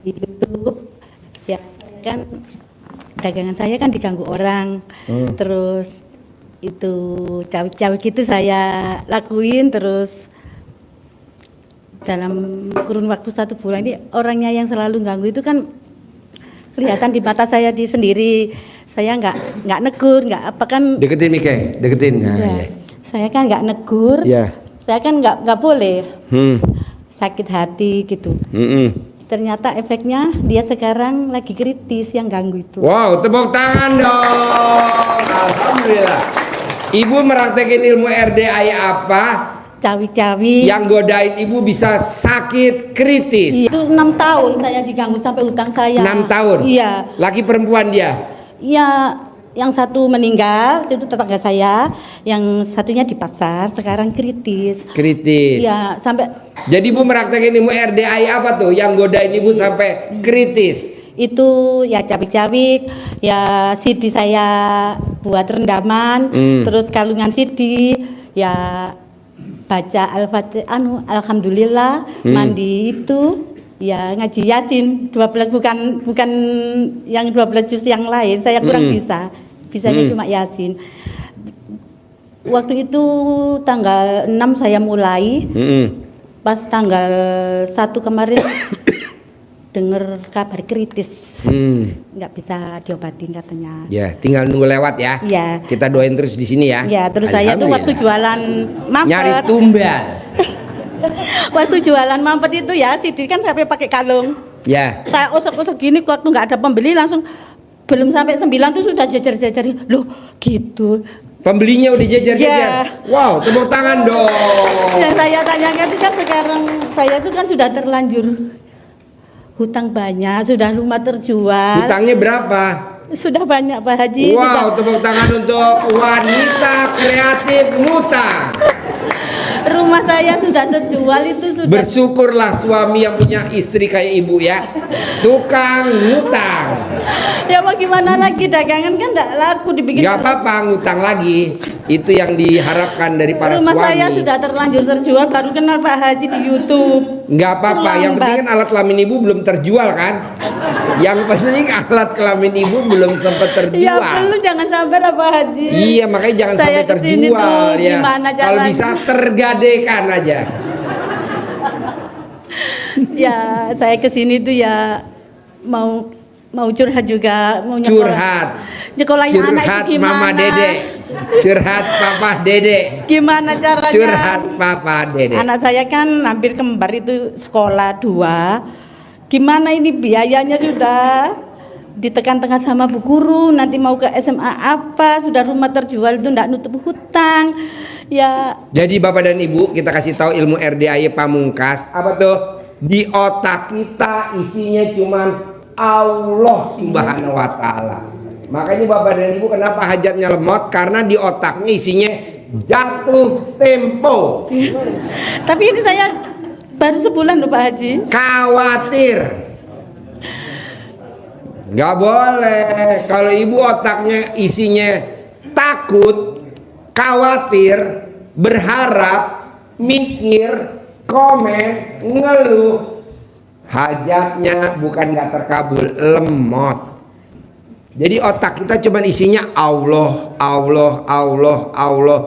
di YouTube ya kan, dagangan saya kan diganggu orang. Terus itu cawe-cawe gitu saya lakuin, terus dalam kurun waktu 1 bulan ini orangnya yang selalu ganggu itu kan kelihatan di mata saya sendiri. Saya nggak negur, nggak apa kan. Deketin Mike, deketin. Nah, ya. ya. Saya kan nggak negur. Ya. Saya kan nggak boleh sakit hati gitu. Ternyata efeknya dia sekarang lagi kritis yang ganggu itu. Wow, tepuk tangan dong. Alhamdulillah. Ibu meraktekin ilmu RDI apa? Cawi-cawi. Yang godain ibu bisa sakit kritis. Itu 6 tahun saya diganggu sampai hutang saya. 6 tahun? Iya. Laki perempuan dia? Iya, yang satu meninggal, itu tetangga saya. Yang satunya di pasar, sekarang kritis. Kritis. Iya, sampai. Jadi ibu meraktekin ilmu RDI apa tuh? Yang godain ibu sampai kritis? Itu ya cabi-cabi, ya CD saya buat rendaman, terus kalungan CD, ya baca Al-Fatihah, Alhamdulillah, mandi itu, ya ngaji Yasin 12, bukan yang 12 juz yang lain, saya kurang bisanya cuma Yasin. Waktu itu tanggal 6 saya mulai, pas tanggal 1 kemarin dengar kabar kritis, nggak bisa diobatin katanya. Ya, tinggal nunggu lewat ya. Iya. Kita doain terus di sini ya. Ya, terus saya tuh waktu jualan mampet. Nyari tumbal. Waktu jualan mampet itu ya, CD kan sampai pakai kalung. Ya. Saya osok-osok gini, waktu nggak ada pembeli langsung belum sampai 9 tuh sudah jejer-jejerin. Loh, gitu. Pembelinya udah jejer-jejer. Ya. Wow, tepuk tangan dong. Yang saya tanyakan itu kan sekarang saya itu kan sudah terlanjur hutang banyak, sudah rumah terjual. Hutangnya berapa? Sudah banyak Pak Haji. Wow, tepuk tangan untuk wanita kreatif ngutang. Rumah saya sudah terjual itu sudah. Bersyukurlah suami yang punya istri kayak ibu ya. Tukang ngutang. Ya mau gimana lagi, dagangan kan enggak laku dibikin. Gak apa-apa, ngutang lagi. Itu yang diharapkan dari para Rumah suami. saya sudah terlanjur terjual, baru kenal Pak Haji di YouTube. Nggak apa-apa, yang penting kan alat kelamin ibu belum terjual kan. Yang penting alat kelamin ibu belum sempat terjual. Ya belum, jangan sampai lah Pak Haji. Iya, makanya jangan saya sampai terjual tuh, ya. Kalau bisa tergadekan aja. Ya, saya kesini tuh ya mau curhat juga, mau curhat. Nyekolahin anak itu gimana? Mama Dede. Curhat Papa Dede. Gimana caranya? Curhat Papa Dede. Anak saya kan hampir kembar itu sekolah 2. Gimana ini biayanya sudah ditekan-tekan sama bu guru, nanti mau ke SMA apa, sudah rumah terjual itu ndak nutup hutang. Ya. Jadi Bapak dan Ibu, kita kasih tahu ilmu RDAY pamungkas. Apa tuh? Di otak kita isinya cuman Allah Subhanahu wa taala. Makanya Bapak dan Ibu kenapa hajatnya lemot? Karena di otaknya isinya jatuh tempo. Tapi ini saya baru sebulan loh Pak Haji. Khawatir. Nggak boleh. Kalau ibu otaknya isinya takut, khawatir, berharap, mikir, komen, ngeluh, hajatnya bukan nggak terkabul, lemot. Jadi otak kita cuma isinya Allah, Allah, Allah, Allah,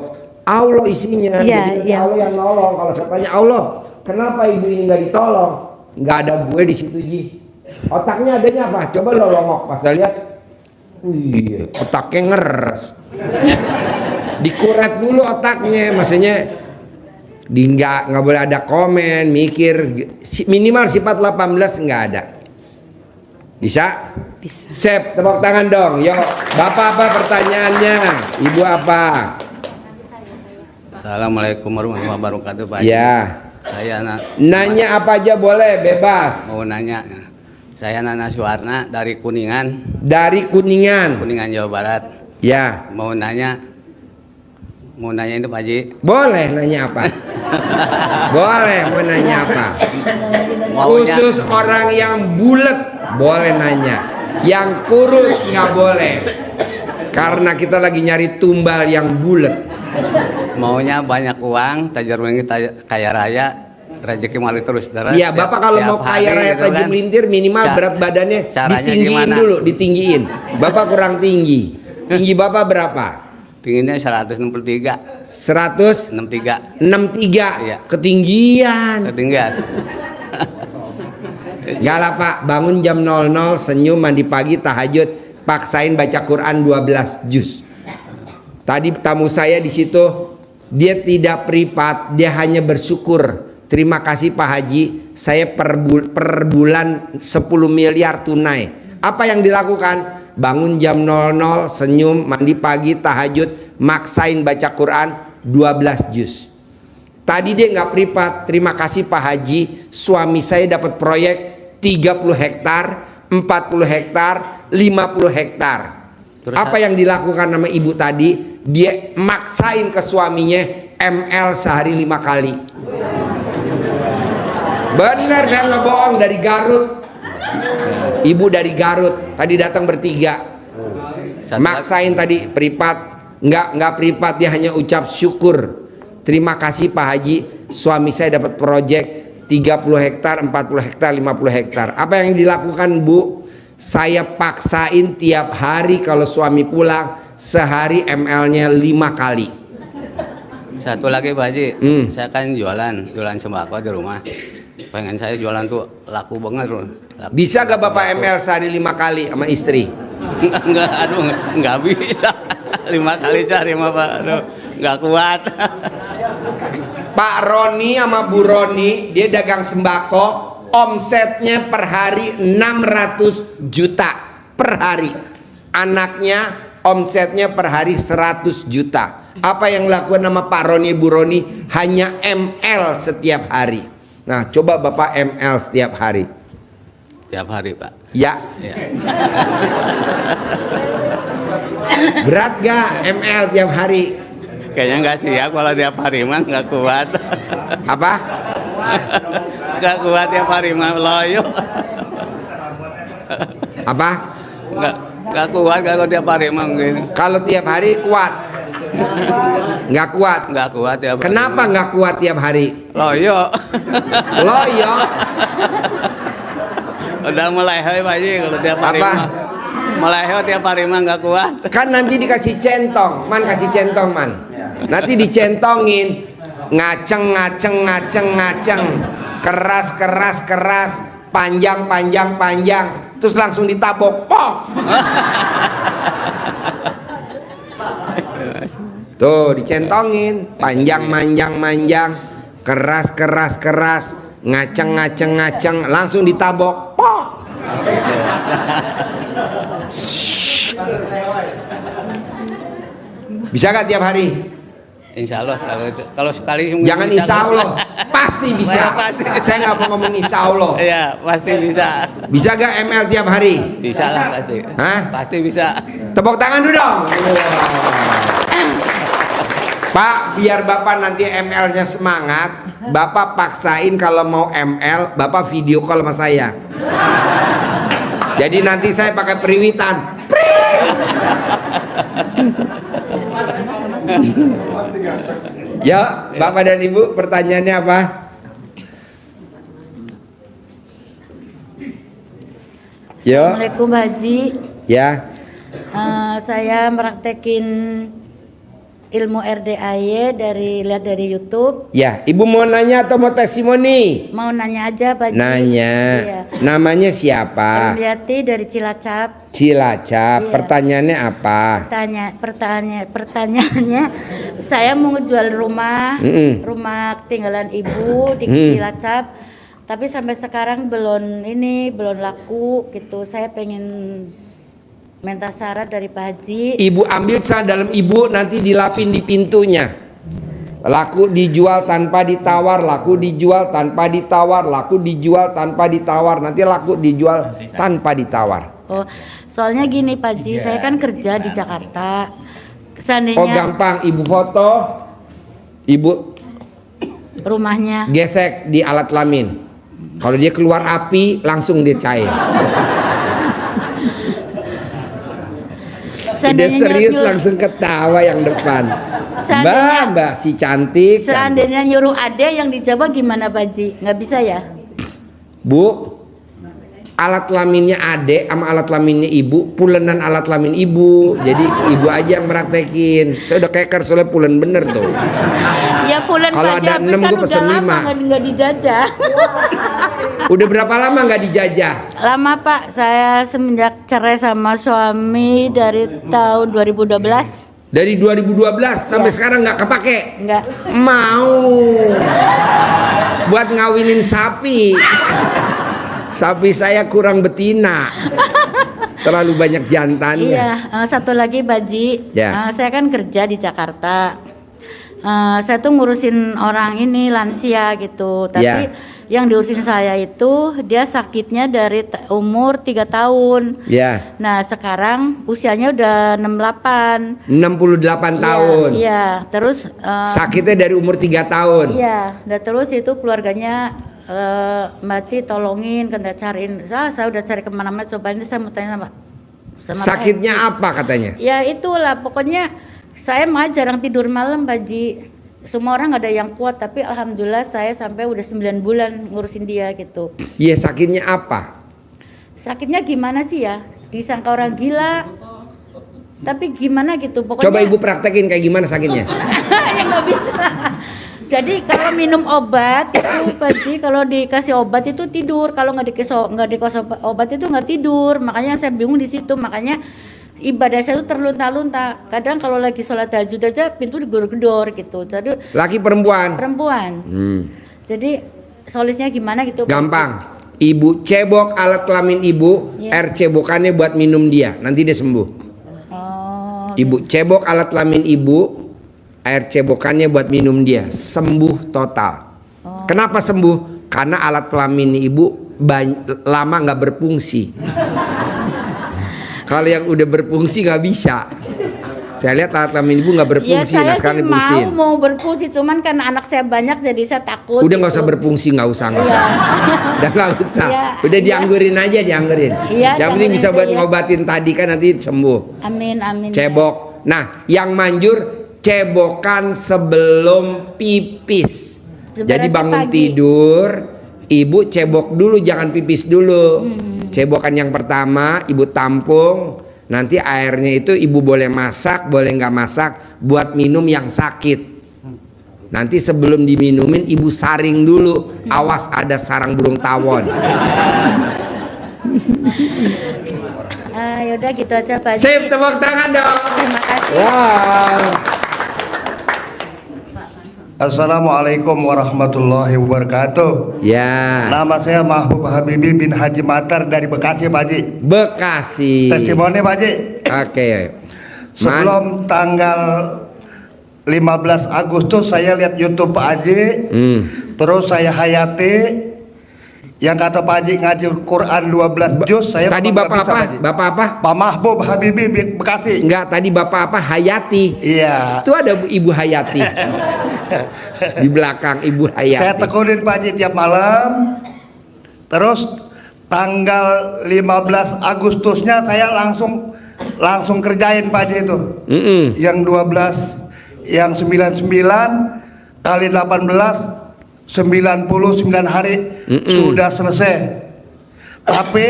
Allah isinya. Iya, jadi Allah yang nolong. Kalau saya tanya Allah, kenapa ibu ini nggak ditolong? Nggak ada gue di situ Ji. Otaknya adanya apa? Coba lo longok pas lihat. Wih, otaknya ngeres. Dikuret dulu otaknya, maksudnya nggak boleh ada komen, mikir, minimal sifat 18 nggak ada. Bisa? Bisa. Sep, tepuk tangan dong. Yuk, Bapak apa pertanyaannya? Ibu apa? Assalamualaikum warahmatullahi wabarakatuh Pak. Ya. Saya nanya apa aja boleh, bebas. mau nanya. Saya Nana Suwarna dari Kuningan. Dari Kuningan. Kuningan Jawa Barat. Ya. Mau nanya itu Pak Haji. Boleh nanya apa? Boleh mau nanya apa? Maunya, Khusus orang yang bulat boleh nanya. Yang kurus nggak boleh. Karena kita lagi nyari tumbal yang bulat. maunya banyak uang, tajar kaya raya, rezeki mari terus terus. Iya, Bapak kalau mau kaya raya gitu Haji kan. Melintir minimal berat badannya Caranya ditinggiin gimana? dulu, ditinggiin. Bapak kurang tinggi. Tinggi Bapak berapa? Tingginya 163, 163. 63. Iya. Ketinggian. Ketinggian. Gak lah Pak, bangun jam 00, senyum, mandi pagi, tahajud, paksain baca Quran 12 juz. Tadi tamu saya di situ, dia tidak privat, dia hanya bersyukur. Terima kasih Pak Haji, saya per bulan 10 miliar tunai. Apa yang dilakukan? Bangun jam 00, senyum, mandi pagi, tahajud, maksain baca Quran 12 juz. Tadi dia nggak privat, terima kasih Pak Haji, suami saya dapat proyek 30 hektar, 40 hektar, 50 hektar. Terus Apa yang dilakukan sama ibu tadi? Dia maksain ke suaminya ML sehari 5 kali. Bener, saya nggak bohong, dari Garut. Ibu dari Garut tadi datang bertiga. Maksain tadi privat, nggak privat, dia hanya ucap syukur. Terima kasih Pak Haji, suami saya dapat proyek 30 hektar, 40 hektar, 50 hektar. Apa yang dilakukan Bu? Saya paksain tiap hari kalau suami pulang, sehari ML-nya 5 kali. Satu lagi Pak Haji, saya kan jualan sembako di rumah. Pengen saya jualan tuh laku banget loh. Bisa gak Bapak ML sehari 5 kali sama istri? Enggak, aduh, enggak bisa. 5 kali sehari mah Pak, aduh, enggak kuat. Pak Roni sama Bu Roni, dia dagang sembako, omsetnya per hari 600 juta per hari. Anaknya omsetnya per hari 100 juta. Apa yang lakukan nama Pak Roni Bu Roni? Hanya ML setiap hari. Nah, coba Bapak ML setiap hari. Tiap hari Pak. Ya. Ya. Berat gak ML tiap hari? Kayaknya nggak siap kalau tiap hari mah nggak kuat. Apa? Nggak kuat tiap hari mah loyo. Apa? Nggak kuat kalau tiap hari mah gitu. Kalau tiap hari kuat? Nggak kuat. Nggak kuat tiap hari. Kenapa nggak kuat tiap hari? Loyo. Loyo. Udah mulai Pak Haji kalau tiap hari Apa? mah. Mulai tiap hari mah nggak kuat. Kan nanti dikasih centong, man, kasih centong man. Nanti dicentongin, ngaceng, keras, panjang, terus langsung ditabok, pok. Tuh dicentongin, panjang, keras, ngaceng, langsung ditabok, pok. Bisa gak tiap hari? Insya Allah kalau sekali Jangan insya Allah, pasti bisa. Saya nggak mau ngomong insya Allah. Iya pasti bisa. Bisa gak ML tiap hari? Bisa lah pasti. Hah? Pasti bisa. Tepuk tangan dulu dong. Pak, biar Bapak nanti ML-nya semangat, Bapak paksain kalau mau ML, Bapak video call sama saya. Jadi nanti saya pakai periwitan. Ya, Bapak dan Ibu, pertanyaannya apa? Yo. Assalamualaikum Pak Haji. Ya. Saya meraktekin ilmu RDAY lihat dari YouTube. Ya, Ibu mau nanya atau mau testimoni? Mau nanya aja Pak Haji. Nanya. Iya. Namanya siapa? Armiati dari Cilacap. Cilacap. Iya. Pertanyaannya apa? Pertanyaannya saya mau jual rumah, rumah tinggalan ibu di Cilacap, tapi sampai sekarang belum laku gitu. Saya pengen minta syarat dari Pak Haji. Ibu ambil syarat dalam ibu, nanti dilapin di pintunya. Laku dijual tanpa ditawar, laku dijual tanpa ditawar, laku dijual tanpa ditawar, nanti laku dijual tanpa ditawar. Oh, soalnya gini Pak Haji, saya kan kerja di Jakarta. Seandainya Oh gampang, ibu foto, ibu rumahnya gesek di alat kelamin. Kalau dia keluar api, langsung dia cair. Udah serius langsung ketawa yang depan. Mbak si cantik. Seandainya nyuruh ade yang dijawab gimana Pak Haji? Nggak bisa ya? Bu, alat kelaminnya ade sama alat kelaminnya ibu, pulenan alat kelamin ibu. Jadi ibu aja yang praktekin. Saya udah keker soalnya pulen bener tuh. Ya pulen kalau ada 6 gue pesen 5. Nggak dijajah. Udah berapa lama nggak dijajah? Lama Pak, saya semenjak cerai sama suami dari tahun 2012. Dari 2012 sampai sekarang nggak kepake? Nggak. Mau buat ngawinin sapi. Sapi saya kurang betina. Terlalu banyak jantannya. Iya, satu lagi Baji. Ya. Saya kan kerja di Jakarta. Saya tuh ngurusin orang ini lansia gitu. Tapi Ya. yang diurusin saya itu dia sakitnya dari umur 3 tahun. Ya. Nah, sekarang usianya udah 68. 68 tahun. Iya, terus Sakitnya dari umur 3 tahun. iya, dan terus itu keluarganya Mbak tolongin, kena cariin. Saya udah cari kemana-mana. Coba ini saya mau tanya sama Sakitnya apa katanya? ya itulah pokoknya saya mah jarang tidur malam Baji. Semua orang ada yang kuat tapi alhamdulillah saya sampai udah 9 bulan ngurusin dia gitu. Iya, sakitnya apa? Sakitnya gimana sih ya? Disangka orang gila. Tapi gimana gitu pokoknya. Coba ibu praktekin kayak gimana sakitnya. Ya nggak bisa. Jadi kalau minum obat itu Baji, kalau dikasih obat itu tidur. Kalau nggak dikasih obat itu nggak tidur. Makanya saya bingung di situ. Makanya ibadah saya itu terlunta-lunta. Kadang kalau lagi sholat tahajud aja pintu digedor-gedor gitu. Jadi Laki perempuan? perempuan. Jadi solusinya gimana gitu? Gampang. Ibu cebok alat kelamin ibu, Iya. air cebokannya buat minum dia. Nanti dia sembuh. Oh, Ibu cebok alat kelamin ibu, air cebokannya buat minum dia. Sembuh total. Kenapa sembuh? Karena alat kelamin ibu lama nggak berfungsi. Kalau yang udah berfungsi nggak bisa. Saya lihat alat kelamin ibu nggak berfungsi, ya, nah saya sekarang sih difungsiin. mau berfungsi, cuman karena anak saya banyak jadi saya takut. Udah nggak gitu. usah berfungsi, nggak usah. Iya. Udah nggak usah. Iya, Udah iya. dianggurin aja, dianggurin. Iya, Yang penting bisa dianggurin buat aja, ya. ngobatin tadi kan nanti sembuh. Amin, amin. Cebok. Nah, yang manjur cebokan sebelum pipis. Berarti Jadi bangun pagi. tidur, ibu cebok dulu, jangan pipis dulu. Cebokan yang pertama, ibu tampung. Nanti airnya itu ibu boleh masak, boleh nggak masak, buat minum yang sakit. Nanti sebelum diminumin ibu saring dulu, awas ada sarang burung tawon. Yaudah gitu aja Pak Haji. Sip, tepuk tangan dong. Terima kasih. Wow. Assalamualaikum warahmatullahi wabarakatuh. Ya. Nama saya Mahbub Habibi bin Haji Matar dari Bekasi, Pak Haji. Bekasi. Testimoni, Pak Haji. Oke. Sebelum tanggal 15 Agustus saya lihat YouTube Pak Haji, terus saya hayati yang kata Pak Haji ngaji Quran 12 juz. Saya Tadi memang Bapak nggak bisa, apa? Pak Haji. Bapak apa? Pak Mahbub Habibi Bekasi. Enggak, tadi Bapak apa? Hayati. Iya. Itu ada Ibu Hayati. Di belakang Ibu Hayati. Saya tekunin Pak Haji tiap malam. Terus tanggal 15 Agustusnya saya langsung kerjain Pak Haji itu. Yang 12, yang 99 kali 18 99 hari sudah selesai. Tapi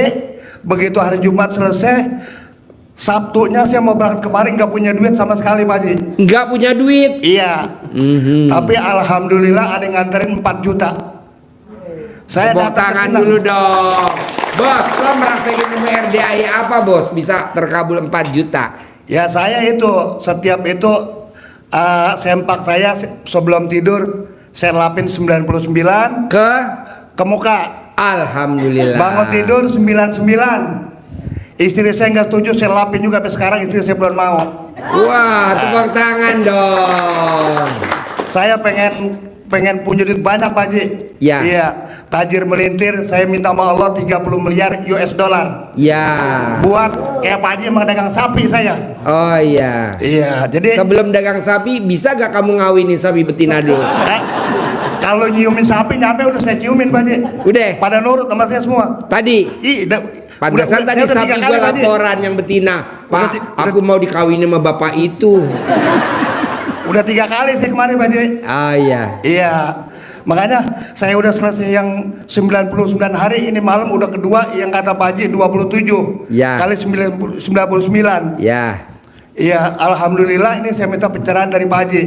begitu hari Jumat selesai, Sabtunya saya mau berangkat kemarin nggak punya duit sama sekali Pak Haji. Enggak punya duit. Iya. Tapi alhamdulillah ada yang nganterin 4 juta. Saya Tepuk datang ke tangan Senang. dulu dong. Bos, lo praktekin ilmu RDAI apa bos? Bisa terkabul 4 juta. Ya saya itu setiap itu sempak saya sebelum tidur saya lapin 99 ke muka. Alhamdulillah. Bangun tidur 99. Istri saya nggak setuju, saya lapin juga sampai sekarang istri saya belum mau. Wah, tepuk tangan dong. Saya pengen punya duit banyak Pak Haji. Ya. Iya. Tajir melintir, saya minta sama Allah 30 miliar US dollar. Ya. Buat kayak Pak Haji emang dagang sapi saya. Oh iya. Iya, jadi Sebelum dagang sapi, bisa gak kamu ngawinin sapi betina dulu? kalau nyiumin sapi nyampe udah saya ciumin Pak Haji. Udah. Pada nurut sama saya semua. Tadi. Ih, Pantesan tadi saya udah sapi 3 gue kali, Pak Haji. laporan yang betina. Pak, aku mau dikawin sama bapak itu. Udah 3 kali sih kemarin Pak Haji. Ah iya. Iya. Makanya saya udah selesai yang 99 hari, ini malam udah kedua yang kata Pak Haji 27 Ya. kali 99. Ya. Iya, alhamdulillah ini saya minta pencerahan dari Pak Haji.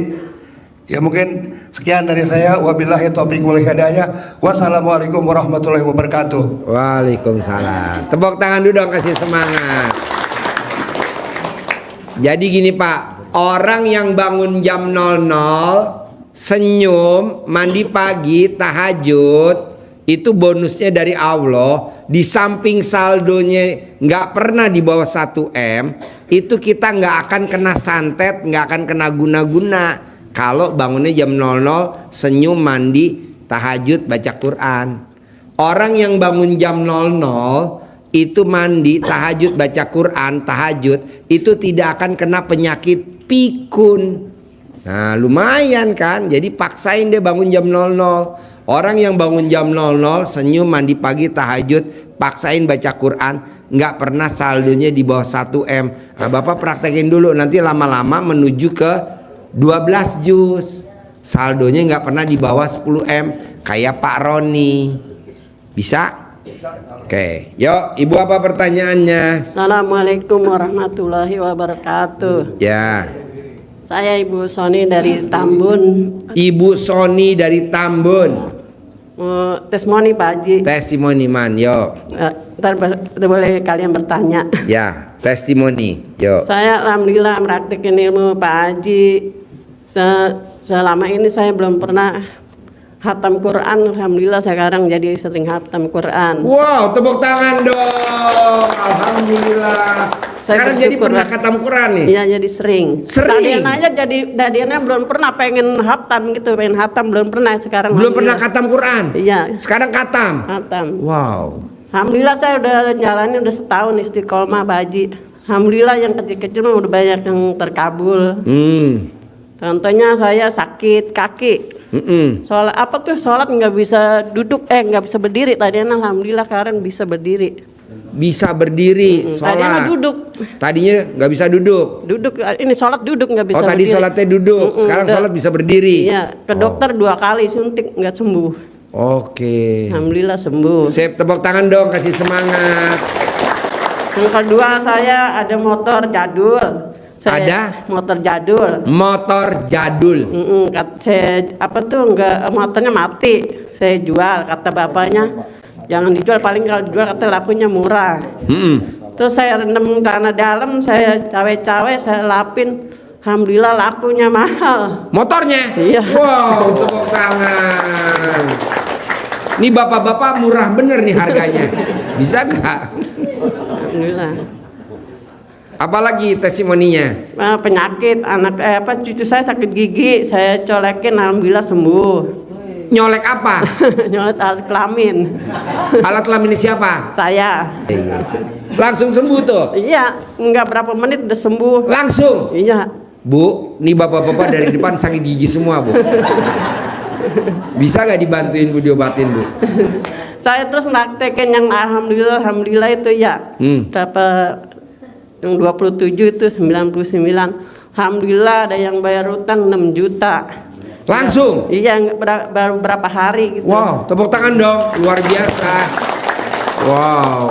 Ya mungkin sekian dari saya. Wabillahi taufiq wal hidayah. Wassalamualaikum warahmatullahi wabarakatuh. Waalaikumsalam. Tepuk tangan dulu dong, kasih semangat. Jadi gini Pak, orang yang bangun jam 00, senyum, mandi pagi, tahajud, itu bonusnya dari Allah. Di samping saldonya nggak pernah di bawah 1 M, itu kita nggak akan kena santet, nggak akan kena guna-guna. Kalau bangunnya jam 00, senyum, mandi, tahajud, baca Quran. Orang yang bangun jam 00 itu mandi, tahajud, baca Quran, tahajud, itu tidak akan kena penyakit pikun. Nah lumayan kan, jadi paksain deh bangun jam 00. Orang yang bangun jam 00, senyum, mandi pagi, tahajud, paksain baca Quran, nggak pernah saldonya di bawah 1 M. Nah, Bapak praktekin dulu, nanti lama-lama menuju ke 12 juz. Saldonya nggak pernah di bawah 10 M, kayak Pak Roni. Bisa? Oke, yuk Ibu apa pertanyaannya? Assalamualaikum warahmatullahi wabarakatuh. Ya. Saya Ibu Soni dari Tambun. Ibu Soni dari Tambun. Testimoni Pak Haji. Testimoni man, yuk. Ntar boleh kalian bertanya. Ya, testimoni, yuk. Saya alhamdulillah praktekin ilmu Pak Haji. Selama ini saya belum pernah hatam Quran. Alhamdulillah sekarang jadi sering hatam Quran. Wow, tepuk tangan dong. Alhamdulillah. Sekarang jadi pernah khatam Quran nih? Iya, jadi sering. Sering? Tadinya belum pernah pengen hatam gitu, pengen hatam belum pernah. Sekarang Belum pernah khatam Quran? Iya. Sekarang khatam? Hatam. Wow. Alhamdulillah saya udah jalanin udah setahun istiqomah Pak Haji. Alhamdulillah yang kecil-kecil mah udah banyak yang terkabul. Contohnya saya sakit kaki. Sholat nggak bisa duduk, nggak bisa berdiri. Tadinya alhamdulillah sekarang bisa berdiri. Bisa berdiri, Tadinya sholat. duduk. Tadinya nggak bisa duduk. Duduk, ini sholat duduk nggak bisa. Oh tadi berdiri. sholatnya duduk, sekarang sholat bisa berdiri. Iya, ke dokter 2 kali suntik nggak sembuh. Oke. Alhamdulillah sembuh. Sip, tepuk tangan dong, kasih semangat. Yang kedua saya ada motor jadul. Ada? Motor jadul. Motor jadul. Motornya mati. Saya jual, kata bapaknya. Jangan dijual, paling kalau dijual kata lakunya murah. Terus saya rendam tanah dalam, saya cawe-cawe, saya lapin. Alhamdulillah lakunya mahal. Motornya? Iya. Wow, tepuk tangan. Ini bapak-bapak murah bener nih harganya. Bisa gak? Alhamdulillah. Apalagi testimoninya? Penyakit cucu saya sakit gigi, saya colekin alhamdulillah sembuh. Nyolek apa? Nyolek alat kelamin. Alat kelamin siapa? Saya. Langsung sembuh tuh? Iya, nggak berapa menit udah sembuh. Langsung? Iya. Bu, nih bapak-bapak dari depan sakit gigi semua Bu. Bisa gak dibantuin Bu, diobatin Bu? Saya terus praktekin yang alhamdulillah itu ya. Berapa yang 27 itu 99. Alhamdulillah ada yang bayar utang 6 juta. Langsung? Iya, baru berapa hari gitu. Wow, tepuk tangan dong, luar biasa. Wow.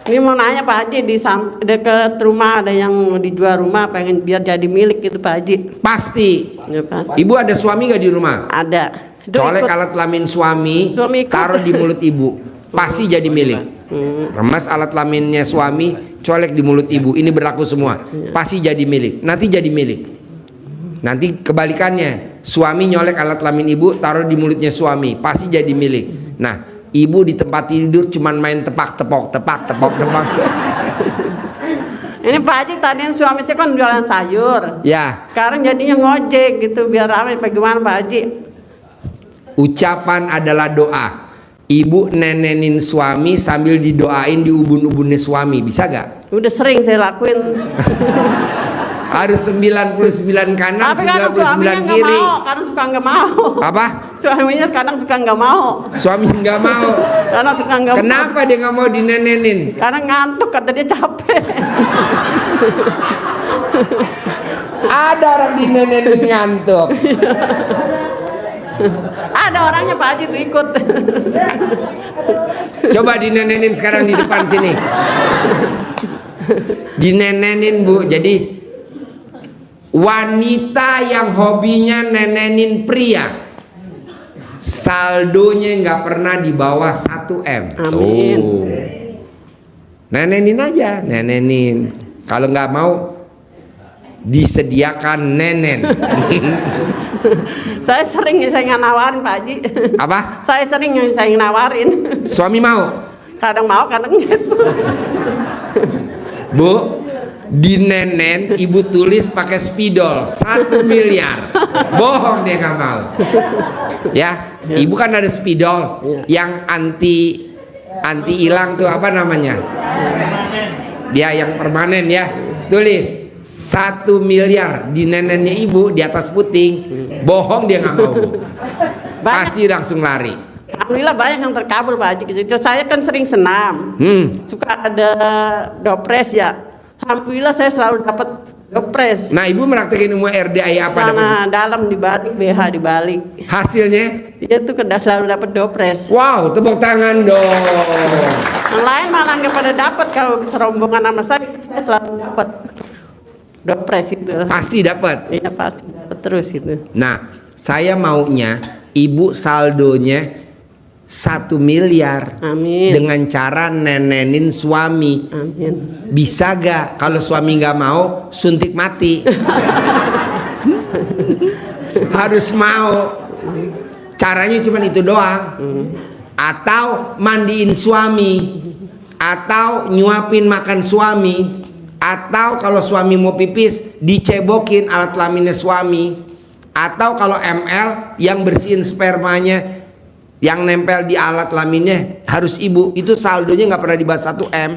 Ini mau nanya Pak Haji, di dekat rumah ada yang mau dijual rumah, pengen biar jadi milik gitu Pak Haji. Pasti. Ya, pasti. Ibu ada suami gak di rumah? Ada. Colek alat kelamin suami ikut. taruh di mulut ibu, pasti jadi milik. Remas alat kelaminnya suami, colek di mulut ibu, ini berlaku semua, pasti jadi milik. Nanti jadi milik. Nanti kebalikannya, suami nyolek alat kelamin ibu, taruh di mulutnya suami, pasti jadi milik. Nah, ibu di tempat tidur cuman main tepak-tepok. Ini Pak Haji, tadinya suami saya kan jualan sayur. Ya. Sekarang jadinya ngojek gitu biar ramai. Bagaimana Pak Haji? Ucapan adalah doa. Ibu nenenin suami sambil didoain di ubun-ubunnya suami, bisa gak? Udah sering saya lakuin. Harus 99 kanan, Tapi kadang suaminya 99 nggak kiri. mau, kadang suka nggak mau. Apa? Suaminya kadang suka nggak mau. Suami nggak mau. Kadang suka nggak mau. Kenapa dia nggak mau dinenenin? Karena ngantuk, kata dia capek. Ada orang dinenenin ngantuk. Ada orangnya Pak Haji tuh ikut. Coba dinenenin sekarang di depan sini. Dinenenin Bu. Jadi wanita yang hobinya nenenin pria, saldonya nggak pernah di bawah 1 M. Amin. Tuh. Nenenin aja, nenenin. Kalau nggak mau disediakan nenen. Saya sering nawarin Pak Haji. Apa? Saya sering nawarin. Suami mau? Kadang mau, kadang enggak. Bu, di nenen ibu tulis pakai spidol 1 miliar. Bohong dia nggak mau. Ya, ibu kan ada spidol yang anti hilang tuh, apa namanya? Dia yang permanen ya. Tulis 1 miliar di nenennya ibu di atas puting. Bohong dia nggak mau, Bu. Pasti langsung lari. Alhamdulillah banyak yang terkabul Pak Haji. Saya kan sering senam, suka ada dopres ya. Alhamdulillah saya selalu dapat dopres. Nah, ibu meraktekin ilmu RDA apa dapat? Sana dalam dibalik, BH dibalik. Hasilnya? Dia tuh selalu dapat dopres. Wow, tepuk tangan dong. Yang lain malah nggak pada dapat. Kalau serombongan sama saya selalu dapat dopres itu. Pasti dapat. Iya pasti dapat terus itu. Nah, saya maunya ibu saldonya 1 miliar. Amin. Dengan cara nenenin suami. Amin. Bisa gak? Kalau suami nggak mau, suntik mati. Harus mau. Caranya cuma itu doang. Atau mandiin suami, atau nyuapin makan suami, atau kalau suami mau pipis dicebokin alat kelaminnya suami, atau kalau ML yang bersihin spermanya yang nempel di alat kelaminnya harus ibu. Itu saldonya nggak pernah di bawah 1 M.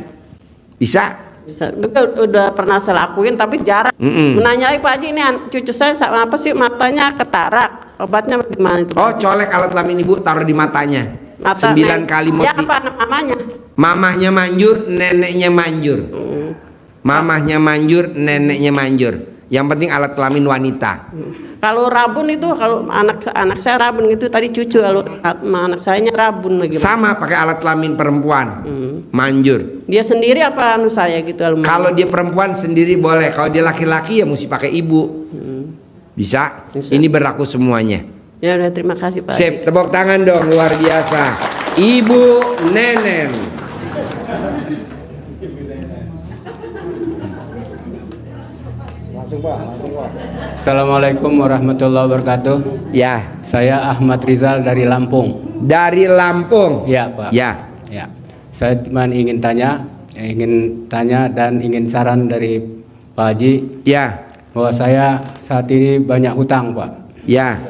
Bisa? Udah pernah saya lakuin tapi jarang. Menanyai Pak Haji, ini cucu saya sama apa sih, matanya katarak, obatnya bagaimana itu? Oh, colek alat kelamin ibu, taruh di matanya. 9 kali Ya moti. apa namanya? Mamahnya manjur, neneknya manjur. Mamahnya manjur, neneknya manjur. Yang penting alat kelamin wanita. Kalau rabun itu, kalau anak saya rabun gitu, tadi cucu, kalau anak saya rabun bagaimana? Sama pakai alat kelamin perempuan, manjur. Dia sendiri apa anu saya gitu? Kalau dia perempuan sendiri boleh, kalau dia laki-laki ya mesti pakai ibu. Bisa? Ini berlaku semuanya. Ya udah, terima kasih Pak. Sip, tepuk tangan dong, luar biasa. Ibu Nenen. Assalamualaikum warahmatullahi wabarakatuh. Ya, Saya Ahmad Rizal dari Lampung. dari Lampung. Ya Pak. Ya, Ya. Saya cuma ingin tanya dan ingin saran dari Pak Haji ya, bahwa saya saat ini banyak hutang Pak. ya.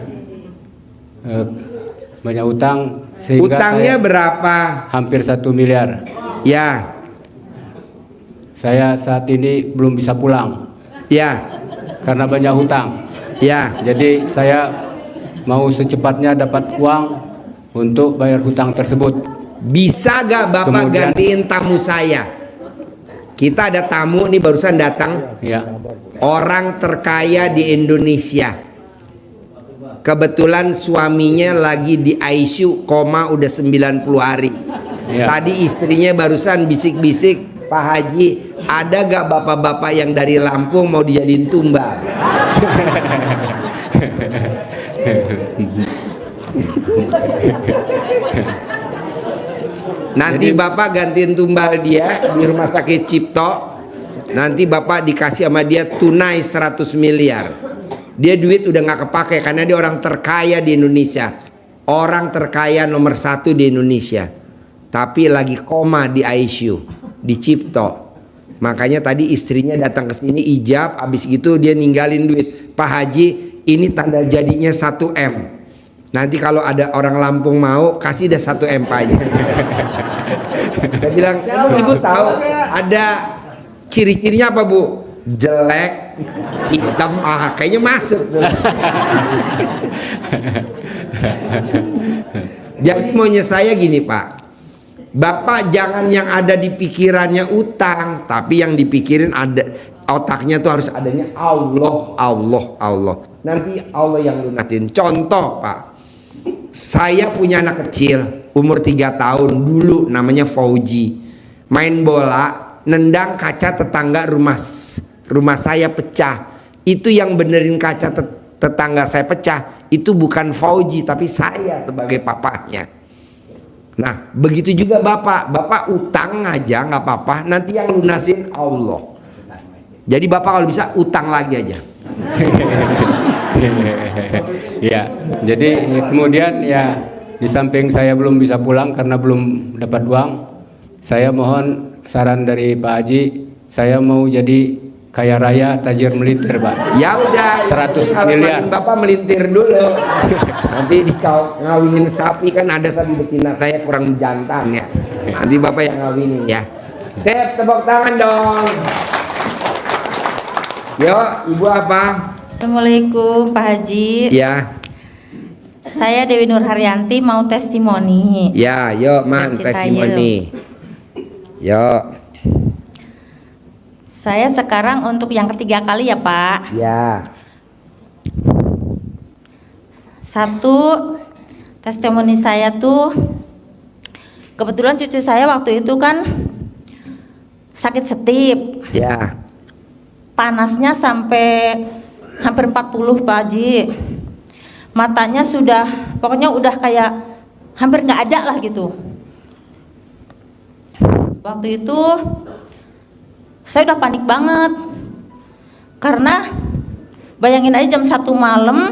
Banyak hutang sehingga Utangnya saya berapa? hampir 1 miliar. Ya, Saya saat ini belum bisa pulang ya, karena banyak hutang. ya. Jadi saya mau secepatnya dapat uang untuk bayar hutang tersebut. Bisa gak Bapak Kemudian- gantiin tamu saya? Kita ada tamu nih barusan datang. Ya. Orang terkaya di Indonesia. Kebetulan suaminya lagi di ICU, koma udah 90 hari. Ya. Tadi istrinya barusan bisik-bisik, Pak Haji, ada gak bapak-bapak yang dari Lampung mau dijadiin tumbal? Nanti Bapak gantiin tumbal dia di rumah sakit Cipto. Nanti Bapak dikasih sama dia tunai 100 miliar. Dia duit udah gak kepake karena dia orang terkaya di Indonesia. Orang terkaya nomor 1 di Indonesia. Tapi lagi koma di ICU di Cipto. Makanya tadi istrinya datang ke sini ijab, habis gitu dia ninggalin duit. Pak Haji, ini tanda jadinya 1 M. Nanti kalau ada orang Lampung mau kasih dah 1 M Pak Haji. Saya bilang, emang ibu tahu ada ciri-cirinya apa Bu? jelek, hitam, kayaknya masuk. Jadi maunya saya gini Pak, Bapak jangan yang ada di pikirannya utang, tapi yang dipikirin ada otaknya tuh harus adanya Allah, Allah, Allah. Nanti Allah yang lunasin. Contoh Pak, saya punya anak kecil umur 3 tahun dulu namanya Fauji, main bola nendang kaca tetangga rumah saya pecah. Itu yang benerin kaca tetangga saya pecah itu bukan Fauji tapi saya sebagai papahnya. Nah begitu juga bapak utang aja nggak apa-apa, nanti yang lunasin Allah. Jadi bapak kalau bisa utang lagi aja. Ya, jadi kemudian ya di samping saya belum bisa pulang karena belum dapat uang, saya mohon saran dari Pak Haji, saya mau jadi kaya raya tajir melintir Pak. Ya udah 100 kalau miliar. Bapak melintir dulu. Nanti ngawinin sapi kan ada sapi betina saya kurang jantan ya. Nanti Bapak yang ngawinin ya. Sip, tepuk tangan dong. Yo, Ibu apa? Assalamualaikum Pak Haji. Ya. Saya Dewi Nur Haryanti mau testimoni. Ya, yuk man testimoni. Yuk. Saya sekarang untuk yang ketiga kali ya Pak. Ya. Satu, testimoni saya tuh kebetulan cucu saya waktu itu kan sakit setip. Ya. Panasnya sampai hampir 40 Pak Haji. Matanya sudah, pokoknya udah kayak hampir nggak ada lah gitu. Waktu itu saya udah panik banget karena bayangin aja jam 1 malam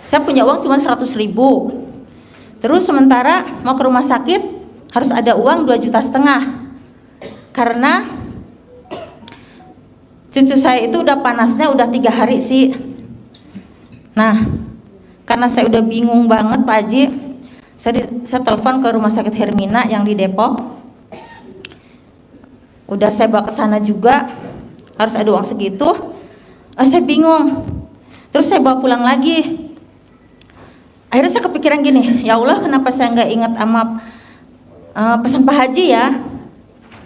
saya punya uang cuma 100.000. Terus sementara mau ke rumah sakit harus ada uang 2,5 juta karena cucu saya itu udah panasnya udah 3 hari sih. Nah karena saya udah bingung banget Pak Haji, saya telepon ke rumah sakit Hermina yang di Depok. Udah saya bawa ke sana juga, harus ada uang segitu. Saya bingung. Terus saya bawa pulang lagi. Akhirnya saya kepikiran gini, ya Allah kenapa saya nggak ingat sama pesan Pak Haji ya?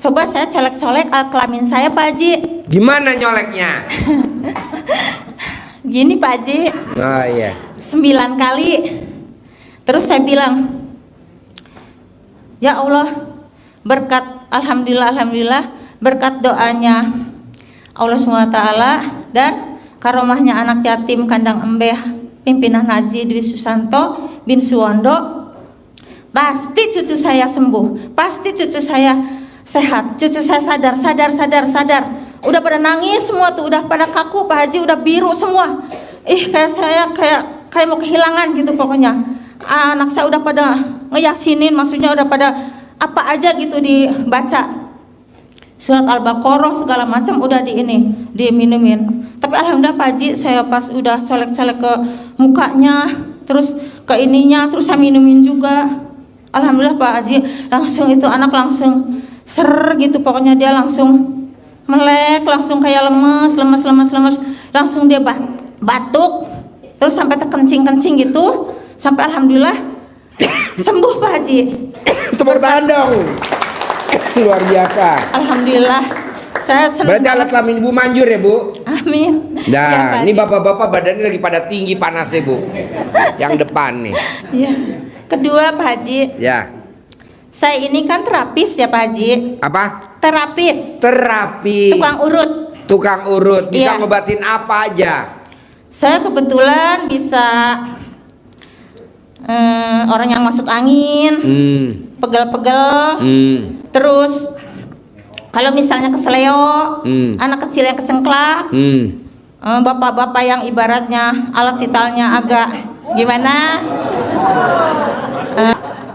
Coba saya colek-colek alat kelamin saya Pak Haji. Gimana nyoleknya? Gini Pak Haji. Oh iya. 9 kali. Terus saya bilang, ya Allah, berkat alhamdulillah berkat doanya Allah SWT dan karomahnya anak yatim kandang embeh pimpinan Haji Dwi Susanto bin Suwondo, pasti cucu saya sembuh, pasti cucu saya sehat, cucu saya sadar. Udah pada nangis semua tuh, udah pada kaku Pak Haji, udah biru semua. Kayak saya kayak mau kehilangan gitu pokoknya. Anak saya udah pada ngeyasinin, maksudnya udah pada apa aja gitu dibaca. Surat Al-Baqarah segala macam udah diminumin. Tapi alhamdulillah Pak Haji, saya pas udah colek-colek ke mukanya, terus ke ininya, terus saya minumin juga. Alhamdulillah Pak Haji, langsung itu anak langsung ser gitu, pokoknya dia langsung melek, langsung kayak lemes, langsung dia batuk, terus sampai terkencing gitu, sampai alhamdulillah sembuh Pak Haji. Tepuk tangan dong. Luar biasa. Alhamdulillah. Saya senang. Berarti alat kelamin Ibu manjur ya Bu? Amin. Nah, Ya, ini bapak-bapak badannya lagi pada tinggi panasnya Bu. Yang depan nih. Ya. Kedua Pak Haji. Ya. Saya ini kan terapis ya Pak Haji. Apa? Terapis. Terapi. Tukang urut. Bisa Iya. ngobatin apa aja? Saya kebetulan bisa orang yang masuk angin, pegel-pegel, terus kalau misalnya keseleo, anak kecil yang kecengklak, bapak-bapak yang ibaratnya alat vitalnya agak gimana,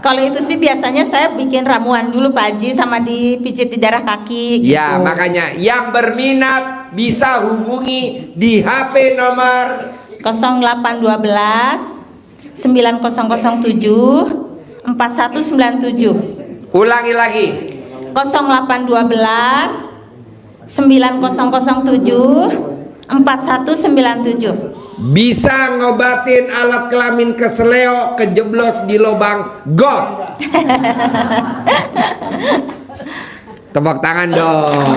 kalau itu sih biasanya saya bikin ramuan dulu Pak Haji sama dipijit di darah kaki gitu. Ya, makanya yang berminat bisa hubungi di HP nomor 0812 9007 4197. Ulangi lagi. 0812 9007 4197. Bisa ngobatin alat kelamin keseleo kejeblos di lubang got. Tepuk tangan dong.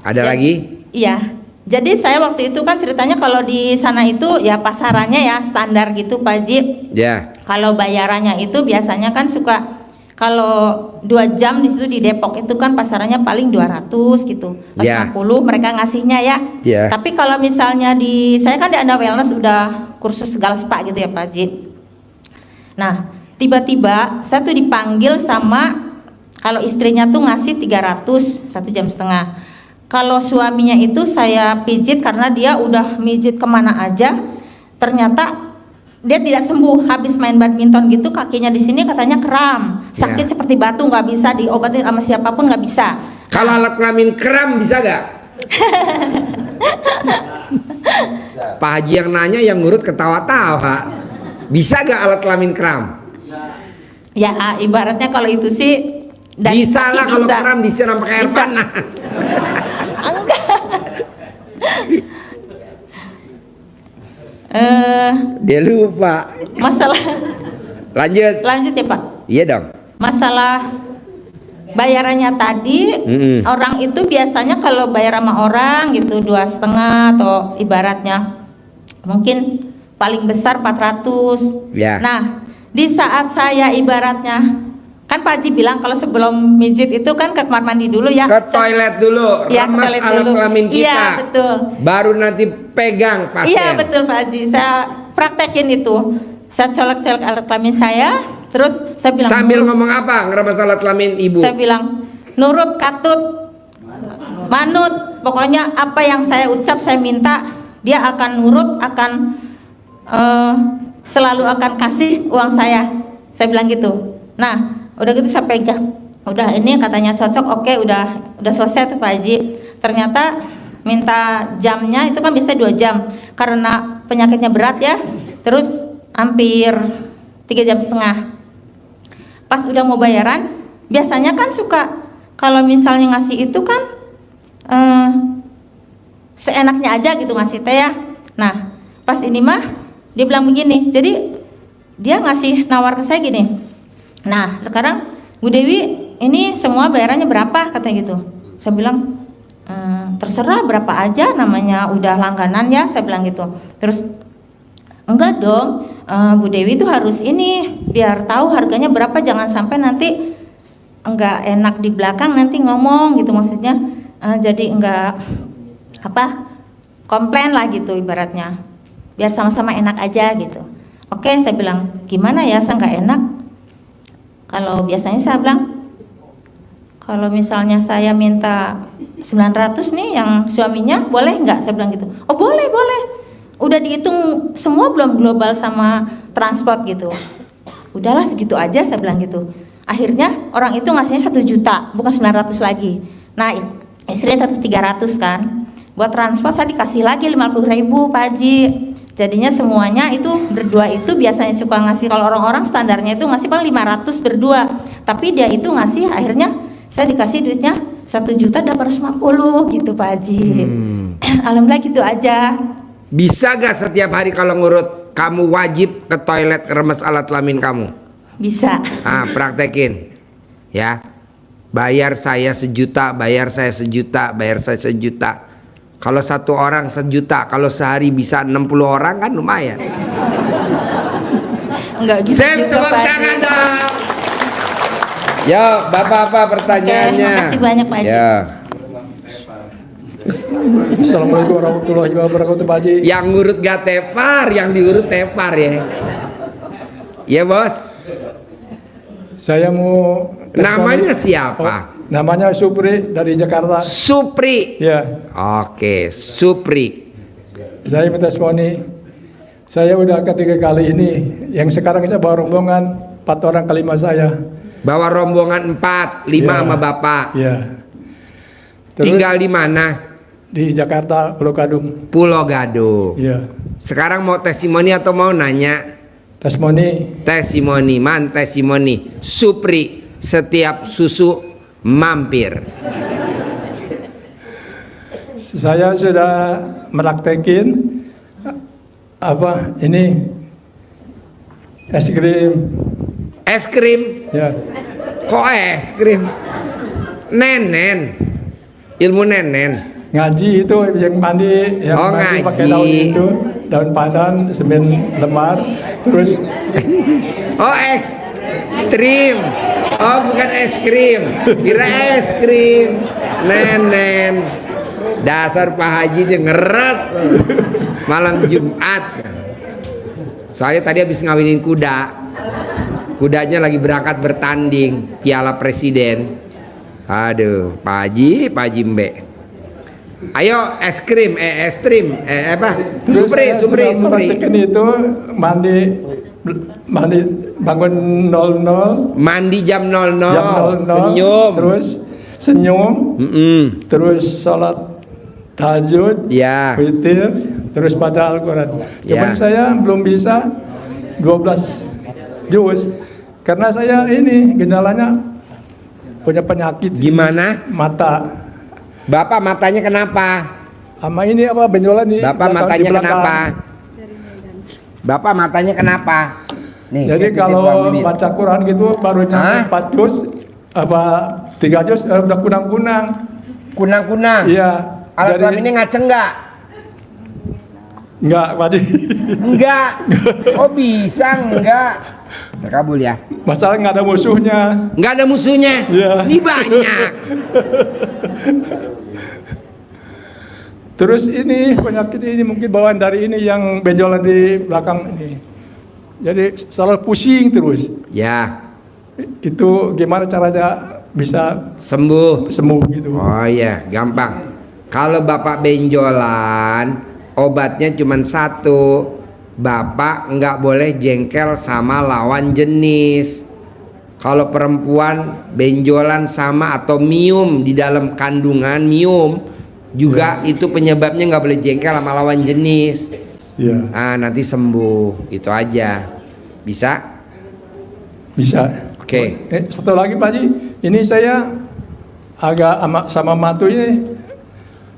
Ada lagi? Iya. Jadi saya waktu itu kan ceritanya kalau di sana itu ya pasarannya ya standar gitu Pak Haji. Ya. Kalau bayarannya itu biasanya kan suka kalau 2 jam di situ di Depok itu kan pasarannya paling 200 gitu. Pas Ya. 60 mereka ngasihnya ya. Ya. Tapi kalau misalnya saya kan di Anda Wellness udah kursus segala spa gitu ya Pak Haji. Nah, tiba-tiba saya tuh dipanggil sama kalau istrinya tuh ngasih 300 1,5 jam. Kalau suaminya itu saya pijit karena dia udah mijit kemana aja, ternyata dia tidak sembuh. Habis main badminton gitu kakinya di sini katanya kram, sakit seperti batu, nggak bisa diobatin sama siapapun, nggak bisa. Kalau alat kelamin kram bisa gak? Pak Haji yang nanya, yang ngurut ketawa-tawa. Bisa gak alat kelamin kram? Ya ibaratnya kalau itu sih Bisa lah kalau bisa. kram disiram pakai air Bisa. panas. Enggak. Dia lupa. Masalah lanjut ya Pak. Iya dong. Masalah bayarannya tadi, orang itu biasanya kalau bayar sama orang gitu 2,5 atau ibaratnya mungkin paling besar 400. Ya. Nah, di saat saya ibaratnya kan Pak Haji bilang kalau sebelum mijit itu kan ke kamar mandi dulu ya. Ke toilet dulu, Iya, ke remes toilet alat dulu. kelamin kita. Iya, betul. Baru nanti pegang pasien. Iya betul Pak Haji, saya praktekin itu. Saya colek-colek alat kelamin saya, terus saya bilang Sambil ngomong apa? Ngeremes alat kelamin ibu. saya bilang nurut katut manut, pokoknya apa yang saya ucap saya minta dia akan nurut, akan selalu akan kasih uang saya bilang gitu. Nah udah gitu saya pegang, udah ini katanya cocok, oke udah selesai tuh Pak Haji. Ternyata minta jamnya itu kan biasanya 2 jam karena penyakitnya berat ya, terus hampir 3,5 jam. Pas udah mau bayaran, biasanya kan suka kalau misalnya ngasih itu kan seenaknya aja gitu ngasih teh ya. Nah pas ini mah dia bilang begini, jadi dia ngasih nawar ke saya gini, nah sekarang Bu Dewi ini semua bayarannya berapa katanya gitu. Saya bilang terserah berapa aja, namanya udah langganan ya, saya bilang gitu. Terus enggak dong, Bu Dewi itu harus ini biar tahu harganya berapa, jangan sampai nanti enggak enak di belakang nanti ngomong gitu, maksudnya jadi enggak komplain lah gitu ibaratnya, biar sama-sama enak aja gitu. Oke saya bilang gimana ya, saya enggak enak. Kalau biasanya saya bilang kalau misalnya saya minta 900 nih yang suaminya boleh enggak, saya bilang gitu. Oh boleh, udah dihitung semua belum global sama transport gitu. Udahlah segitu aja saya bilang gitu. Akhirnya orang itu ngasihnya 1 juta bukan 900 lagi. Nah istrinya tetap 300 kan. Buat transport saya dikasih lagi 50.000 Pak Haji. Jadinya semuanya itu berdua itu biasanya suka ngasih, kalau orang-orang standarnya itu ngasih paling 500 berdua. Tapi dia itu ngasih, akhirnya saya dikasih duitnya 1.850.000 gitu Pak Haji. Alhamdulillah gitu aja. Bisa gak setiap hari kalau ngurut kamu wajib ke toilet remes alat kelamin kamu? Bisa. Praktekin ya. Bayar saya 1 juta, bayar saya 1 juta, bayar saya 1 juta. Kalau 1 orang 1 juta, kalau sehari bisa 60 orang kan lumayan. Enggak gitu juga Tepuk Pak tangan Haji. dong. Yo, Bapak apa pertanyaannya? Oke, makasih banyak, Pak Haji. Ya. Assalamualaikum warahmatullahi wabarakatuh Pak Haji. Yang ngurut gak tepar, yang diurut tepar ya. Ya bos. Saya mau Namanya siapa? Namanya Supri dari Jakarta. Supri. Ya, Oke, Supri. saya minta testimoni. Saya udah ketiga kali ini. Yang sekarang saya bawa rombongan 4 orang ke 5 saya. Bawa rombongan 4, 5 Ya. sama bapak. Ya. Terus Tinggal di mana? di Jakarta, Pulau Gadung. Pulau Gadung. Ya. Sekarang mau testimoni atau mau nanya? Testimoni. Testimoni, Supri. Setiap susu mampir. Saya sudah melaktekin apa ini es krim. Es krim? Ya. Kok es krim? Nenen. Ilmu nenen. Ngaji itu yang mandi, yang Oh, mandi pakai ngaji. daun itu, daun pandan, semen lemar, terus Oh, es krim. Oh, bukan es krim. Kira es krim. Nenen. Dasar Pak Haji dia ngeres malam Jumat. Soalnya tadi habis ngawinin kuda. Kudanya lagi berangkat bertanding Piala Presiden. Aduh, Pak Haji Mbe. Ayo es krim, apa? Supri. praktekin itu mandi bangun 00 Mandi jam 00. jam 00 Senyum. terus senyum, terus sholat tahajud, Ya. witir, terus baca Al-Quran. Cuman Ya. saya belum bisa 12 juz karena saya ini gejalanya punya penyakit Gimana? mata. Bapak matanya kenapa? Sama ini apa benjolan di Bapak belakang- di matanya belakang. kenapa? Bapak matanya kenapa? Nih, Jadi saya titip Bang kalau Mimit. baca Quran gitu baru nyampe Hah? 4 juz apa 3 juz udah kunang-kunang. Kunang-kunang. Iya. Alat Jadi kelamin ini ngaceng nggak? enggak, Pak Haji. Enggak. Oh bisa enggak? Terkabul ya. Masalah nggak ada musuhnya. Enggak ada musuhnya. Iya. Ini banyak. Terus ini penyakit ini mungkin bawaan dari ini yang benjolan di belakang ini. Jadi selalu pusing terus. Ya, Itu gimana caranya bisa sembuh. sembuh gitu? Oh iya, gampang. Kalau Bapak benjolan, obatnya cuma satu. Bapak nggak boleh jengkel sama lawan jenis. Kalau perempuan benjolan sama atau mium di dalam kandungan mium juga itu penyebabnya nggak boleh jengkel sama lawan jenis. Iya, Ah nanti sembuh, itu aja. Bisa? bisa. Oke. Satu lagi Pak Haji, ini saya agak sama matu ini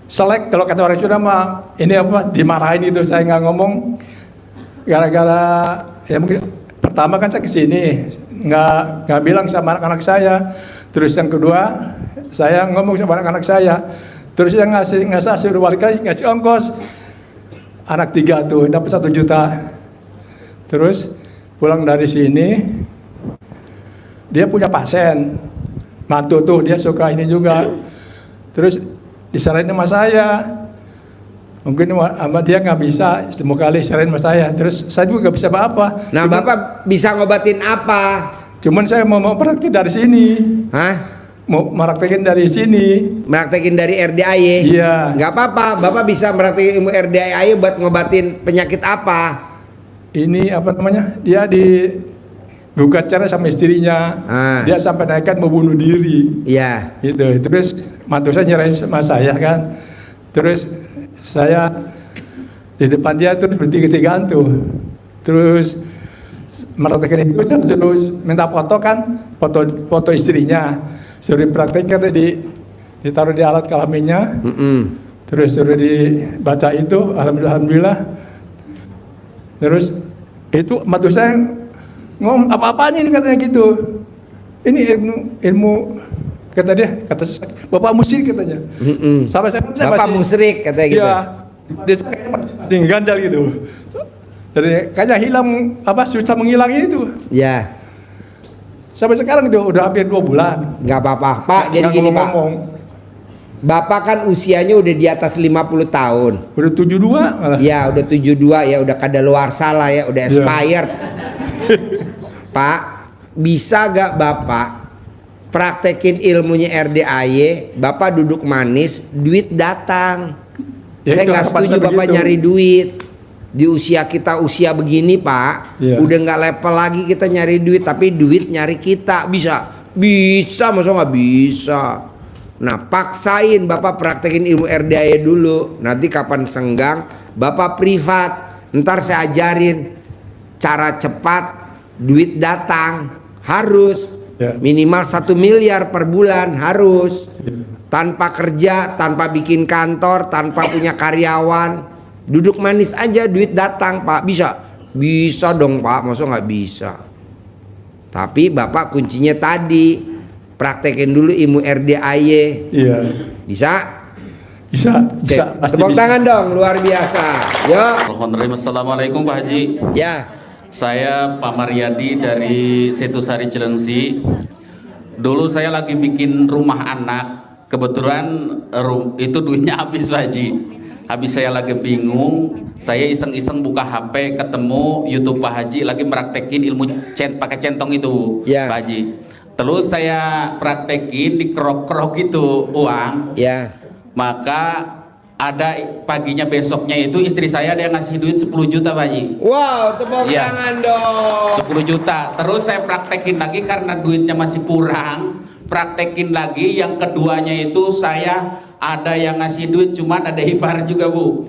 selek kalau kata orang Sunda mah ini apa dimarahin itu saya nggak ngomong gara-gara ya mungkin pertama kan saya kesini nggak bilang sama anak-anak saya, terus yang kedua saya ngomong sama anak-anak saya, terus yang ngasih suruh balik lagi ngasih ongkos anak 3 tuh dapat 1 juta, terus pulang dari sini dia punya pasien mantu tuh dia suka ini juga, terus disaranin sama saya. Mungkin sama dia nggak bisa, semua kali saranin sama saya. Terus saya juga nggak bisa apa-apa. Nah, Bapak bisa ngobatin apa? Cuman saya mau praktek dari sini. Hah? Mau praktekin dari sini. Meraktekin dari RDAY? Iya. Nggak apa-apa, Bapak bisa meraktekin ilmu RDAY buat ngobatin penyakit apa? Ini apa namanya? Dia gugat cerai sama istrinya. Dia sampai naikkan mau bunuh diri. Iya. Gitu. Terus mantu saya nyerahin sama saya kan. Terus saya di depan dia terus bertiga-tigaan tuh. Terus meraktekin itu terus minta foto kan, foto istrinya. Suruh prakteknya tadi ditaruh di alat kelaminnya. Terus suruh dibaca itu, alhamdulillah. Terus itu mantu saya ngomong apa-apanya ini katanya gitu. Ini ilmu kata dia, kata saya, Bapak musyrik katanya. Sampai saya Bapak masih, musyrik katanya gitu. Iya, dia masih ganjal gitu. Jadi kayaknya hilang apa susah menghilang itu. Ya. Sampai sekarang itu udah hampir 2 bulan. Nggak apa-apa, Pak. Jadi Nggak gini Pak. ngomong. Bapak kan usianya udah di atas 50 tahun. Udah 72 malah. Ya, udah 72 ya, udah kadaluarsa lah ya, udah expired. Pak, bisa gak Bapak praktekin ilmunya RDAY, Bapak duduk manis, duit datang. Ya, Saya itu nggak harapan setuju saya Bapak begitu. nyari duit. Di usia kita usia begini Pak, Iya. udah nggak level lagi kita nyari duit, tapi duit nyari kita. Bisa, masa nggak bisa? Nah, paksain Bapak praktekin ilmu RDAY dulu. Nanti kapan senggang, Bapak privat. Ntar saya ajarin cara cepat duit datang. Harus Ya. Minimal 1 miliar per bulan harus. Tanpa kerja, tanpa bikin kantor, tanpa punya karyawan, duduk manis aja duit datang, Pak. Bisa dong, Pak. Masa nggak bisa? Tapi Bapak kuncinya tadi, praktekin dulu ilmu RDAY. Iya. Bisa? Bisa. Pasti Tepuk bisa. tangan dong, luar biasa. Yuk. Assalamualaikum Pak Haji. Ya. Saya Pak Maryadi dari Setusari Cilengsi. Dulu saya lagi bikin rumah anak. Kebetulan itu duitnya habis Pak Haji. Habis saya lagi bingung, saya iseng-iseng buka HP, ketemu YouTube Pak Haji lagi meraktekin ilmu pakai centong itu, Ya. Pak Haji. Terus saya praktekin di kerok-kerok itu uang. Ya. Maka ada paginya besoknya itu istri saya dia ngasih duit 10 juta Pak Haji. Wow, tepuk Iya. tangan dong. 10 juta. Terus saya praktekin lagi karena duitnya masih kurang. Praktekin lagi yang keduanya itu saya ada yang ngasih duit cuman ada hibah juga Bu.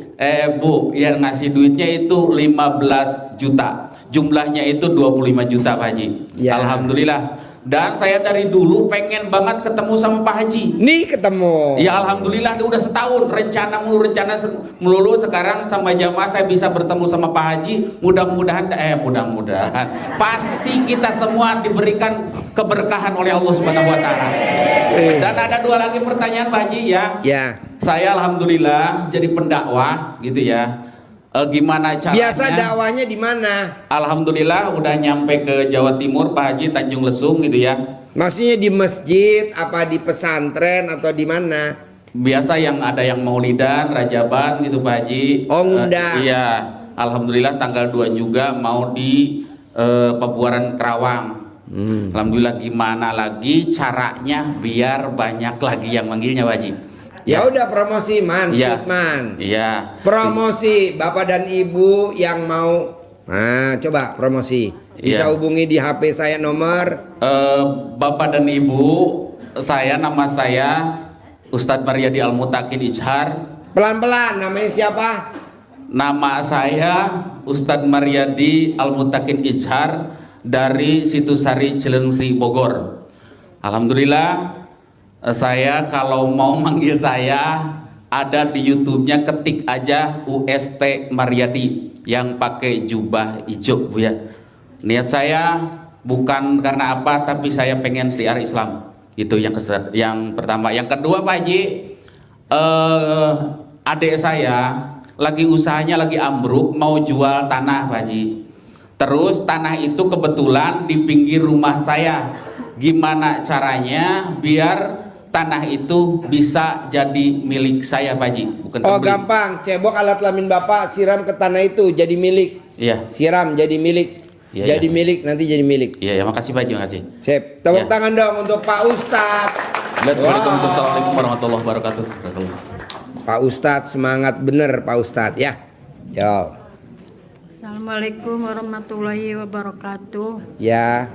Bu, yang ngasih duitnya itu 15 juta. Jumlahnya itu 25 juta Pak Haji. Ya. Alhamdulillah. Dan saya dari dulu pengen banget ketemu sama Pak Haji. Nih ketemu. Ya alhamdulillah udah setahun rencana melulu sekarang sama jamaah saya bisa bertemu sama Pak Haji. Mudah-mudahan pasti kita semua diberikan keberkahan oleh Allah Subhanahu wa taala. Dan ada 2 lagi pertanyaan Pak Haji ya. Ya. Saya alhamdulillah jadi pendakwah gitu ya. Gimana caranya? Biasa dakwahnya di mana? Alhamdulillah udah nyampe ke Jawa Timur Pak Haji, Tanjung Lesung gitu ya. Maksudnya di masjid, apa di pesantren atau di mana? Biasa yang ada yang maulidan, rajaban gitu Pak Haji. Oh, ngundang. Iya, alhamdulillah tanggal 2 juga mau di Pebuaran Kerawang. Alhamdulillah, gimana lagi caranya biar banyak lagi yang manggilnya Pak Haji. Ya udah promosi man, Iya. shoot, man. Iya. Promosi Bapak dan Ibu yang mau. Nah, coba promosi. Bisa Iya. hubungi di HP saya nomor. Bapak dan Ibu, nama saya Ustadz Maryadi Al-Mutakin Ijhar. Pelan-pelan, namanya siapa? Nama saya Ustadz Maryadi Al-Mutakin Ijhar dari Situsari Cilengsi Bogor. Alhamdulillah, saya kalau mau manggil saya ada di YouTube-nya, ketik aja UST Maryadi yang pakai jubah hijau Bu ya. Niat saya bukan karena apa, tapi saya pengen syiar Islam. Itu yang pertama. Yang kedua Pak Haji, adik saya lagi usahanya lagi ambruk, mau jual tanah Pak Haji. Terus tanah itu kebetulan di pinggir rumah saya. Gimana caranya biar tanah itu bisa jadi milik saya Pak Haji? Bukan Oh pembeli. gampang, cebok alat kelamin Bapak, siram ke tanah itu jadi milik. Iya. Siram jadi milik. Iya, Jadi iya. milik, nanti jadi milik. Iya, ya, makasih Pak Haji, makasih. Sip, tepuk Ya. tangan dong untuk Pak Ustadz. Assalamualaikum warahmatullahi wabarakatuh. Pak Ustadz semangat bener Pak Ustadz ya. Yo. Assalamualaikum warahmatullahi wabarakatuh. Ya.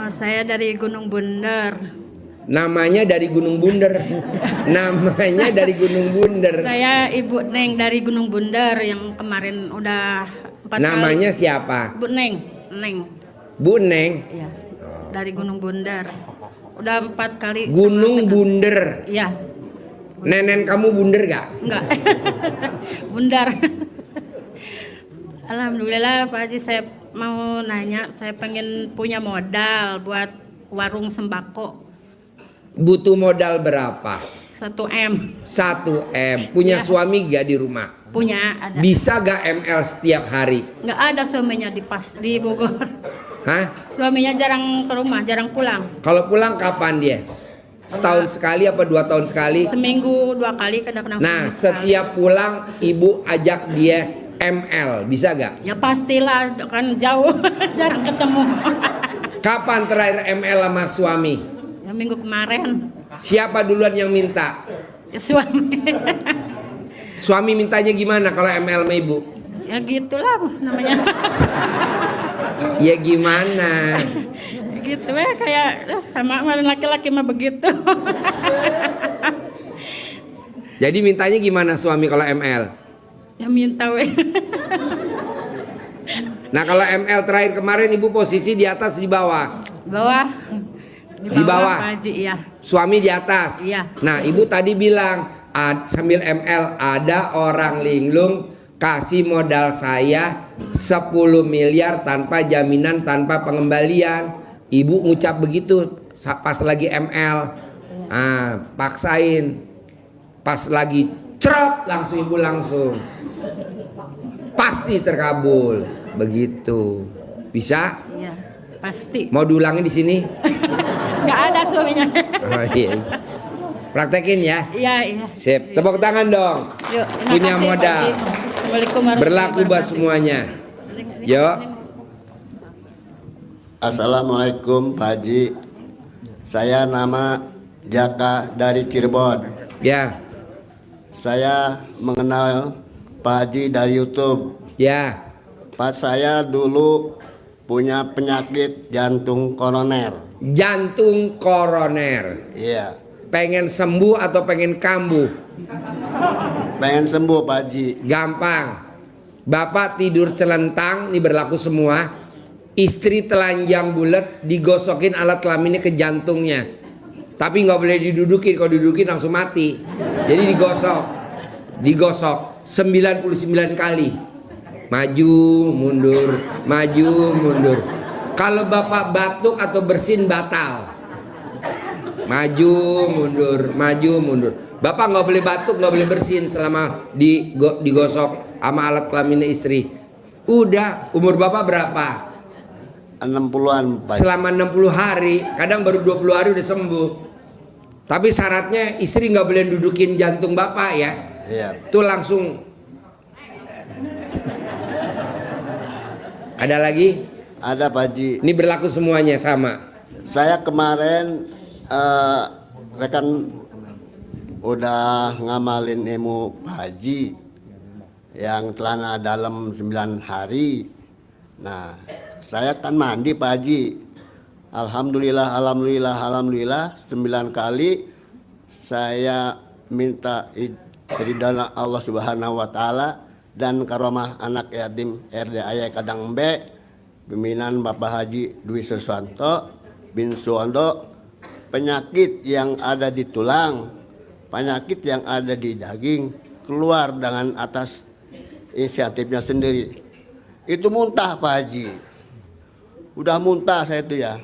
Saya dari Gunung Bunder. Namanya dari Gunung Bunder. Namanya dari Gunung Bunder. Saya Ibu Neng dari Gunung Bunder yang kemarin udah 4 Namanya kali. siapa? Bu Neng. Neng. Bu Neng. Iya. Dari Gunung Bunder. Udah 4 kali. Gunung Bunder. Iya. Nenen kamu bunder gak? Enggak. Bundar. Alhamdulillah Pak Haji, saya mau nanya, saya pengen punya modal buat warung sembako Butuh modal berapa? 1M. 1M. Punya Ya. suami gak di rumah? Punya ada. Bisa gak ML setiap hari? Nggak ada suaminya di Bogor. Hah? Suaminya jarang ke rumah, jarang pulang. Kalau pulang kapan dia? Setahun sekali apa 2 tahun sekali? Seminggu 2 kali, kadang-kadang Nah, seminggu sekali. setiap pulang ibu ajak dia ML, bisa gak? Ya pastilah, kan jauh, jarang ketemu. Kapan terakhir ML sama suami? Ya minggu kemarin, Siapa duluan yang minta? ya suami. Suami mintanya gimana kalau ML sama ibu? Ya gitulah namanya. Ya gimana? Gitu ya, kayak sama kemarin laki-laki mah begitu. Jadi mintanya gimana suami kalau ML? Ya minta weh. Nah kalau ML terakhir kemarin ibu posisi di atas di bawah? Bawah. Di bawah. Pak Haji, iya. Suami di atas. Iya. Nah, ibu tadi bilang sambil ML, ada orang linglung kasih modal saya 10 miliar tanpa jaminan, tanpa pengembalian. Ibu ngucap begitu pas lagi ML. Paksain. Pas lagi cerot langsung ibu langsung. Pasti terkabul. Begitu. Bisa? Iya, pasti. Mau diulangin di sini? Nggak ada suaminya. Oh, iya. Praktekin ya. Iya, iya. Sip. Tepuk tangan dong. Yuk, terima Punya kasih, modal. Pak Haji. Assalamualaikum warahmatullahi Berlaku buat wabarakatuh. semuanya. Yuk. Assalamualaikum Pak Haji. Saya nama Jaka dari Cirebon. Ya. Saya mengenal Pak Haji dari YouTube. Ya. Pas saya dulu punya penyakit jantung koroner. Jantung koroner. Iya. Pengen sembuh atau pengen kambuh? Pengen sembuh Pak Haji. Gampang. Bapak tidur celentang, ini berlaku semua. Istri telanjang bulat, digosokin alat kelaminnya ke jantungnya. Tapi nggak boleh didudukin, kalau didudukin langsung mati. Jadi digosok 99 kali. Maju, mundur, maju, mundur. Kalau bapak batuk atau bersin batal. Maju, mundur, maju, mundur. Bapak nggak boleh batuk, nggak boleh bersin selama digosok sama alat kelaminnya istri. Udah, umur bapak berapa? 60-an Pak. Selama 60 hari, kadang baru 20 hari udah sembuh. Tapi syaratnya istri nggak boleh dudukin jantung bapak ya. Iya. Itu langsung. Ada lagi? Ada Pak Haji. Ini berlaku semuanya sama. Saya kemarin rekan udah ngamalin ilmu Pak Haji yang celana dalam 9 hari. Nah, saya kan mandi Pak Haji. Alhamdulillah 9 kali saya minta ridha Allah Subhanahu wa taala dan karomah anak yatim RDAY Kadang Embe, pimpinan Bapak Haji Dwi Susanto bin Suwondo. Penyakit yang ada di tulang, penyakit yang ada di daging keluar dengan atas inisiatifnya sendiri. Itu muntah Pak Haji. Udah muntah saya itu ya.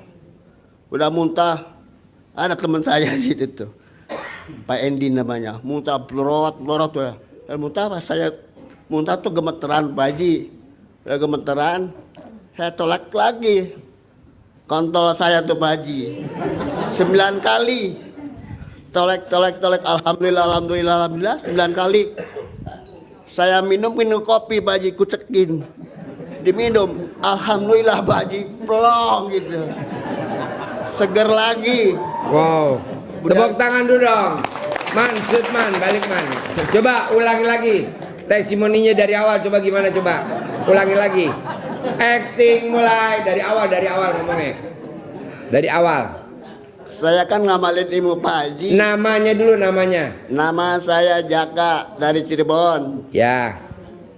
Udah muntah. Ada teman saya di situ tuh. Pak Endi namanya. Muntah pelorot tuh. Dan muntah pas saya muntah tuh gemeteran Pak Haji. Udah gemeteran, saya tolak lagi kontol saya tuh Pak Haji. 9 kali. Tolek. Alhamdulillah 9 kali. Saya minum kopi Pak Haji, kucekin. Diminum, alhamdulillah Pak Haji, plong gitu. Seger lagi. Wow. Tepuk tangan dulu dong. Man, shoot man, balik man. Coba ulangi lagi. Testimoninya dari awal, coba gimana coba. Ulangi lagi. Acting mulai dari awal ngomongnya. Dari awal. Saya kan ngamalin ilmu Pak Haji. Namanya dulu namanya. Nama saya Jaka dari Cirebon. Ya.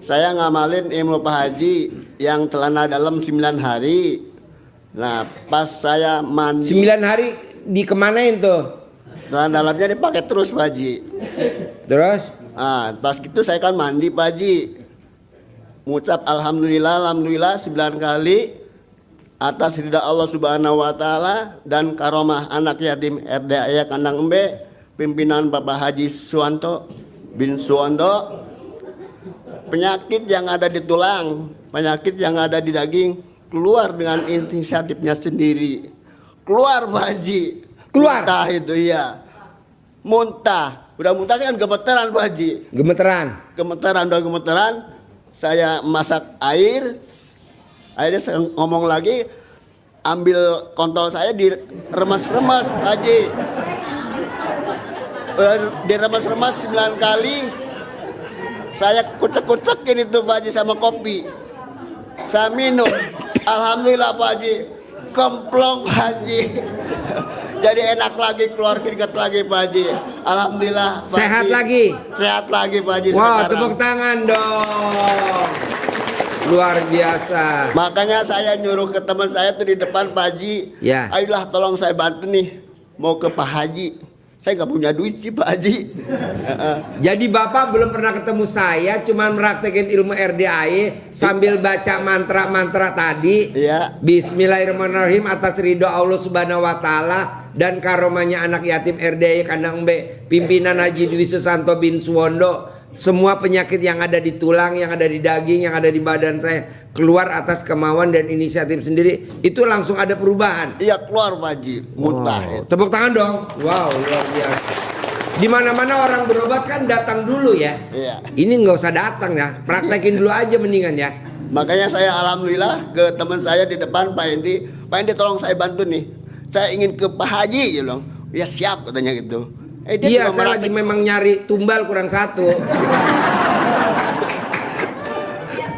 Saya ngamalin ilmu Pak Haji yang celana dalam 9 hari. Nah, pas saya mandi 9 hari dikemanain tuh? celana dalamnya dipakai terus Pak Haji. Terus? Nah, pas gitu saya kan mandi Pak Haji. Mengucap alhamdulillah 9 kali atas ridha Allah Subhanahu wa taala dan karomah anak yatim RDAY Kandang Embe, pimpinan Bapak Haji Suwanto bin Suwondo. Penyakit yang ada di tulang, penyakit yang ada di daging keluar dengan inisiatifnya sendiri. Keluar Pak Haji. Keluar. Muntah itu ya. Muntah. Udah muntah kan gemeteran Pak Haji. Udah gemeteran. Saya masak air. Akhirnya saya ngomong lagi, ambil kontol saya diremas-remas Pak Haji. Diremas-remas 9 kali. Saya kucek-kucekin itu Pak Haji sama kopi. Saya minum. Alhamdulillah Pak Haji. Kemplong Pak Haji. Jadi enak lagi, keluar keringat lagi Pak Haji. Alhamdulillah Pak Sehat Haji. lagi? Sehat lagi Pak Haji. Wow, sekarang. tepuk tangan dong. Luar biasa. Makanya saya nyuruh ke teman saya tuh di depan, Pak Haji. Ya. Ayolah tolong saya bantu nih, mau ke Pak Haji. Saya nggak punya duit sih Pak Haji. Jadi Bapak belum pernah ketemu saya, cuman meraktekin ilmu RDAE sambil baca mantra-mantra tadi. Iya. Bismillahirrahmanirrahim atas ridho Allah Subhanahu wa taala dan karomanya anak yatim RDAE Kandang Embe, pimpinan Haji Dwi Susanto bin Suwondo. Semua penyakit yang ada di tulang, yang ada di daging, yang ada di badan saya keluar atas kemauan dan inisiatif sendiri. Itu langsung ada perubahan. Iya, keluar Pak Haji, muntah. Wow. Tepuk tangan dong. Wow, luar biasa. Di mana-mana orang berobat kan datang dulu ya. Iya. Ini nggak usah datang ya, praktekin dulu aja mendingan ya. Makanya saya alhamdulillah ke teman saya di depan, Pak Hendi. Pak Hendi tolong saya bantu nih. Saya ingin ke Pak Haji, gitu. Ya siap katanya gitu. Iya, saya lagi memang nyari tumbal kurang satu.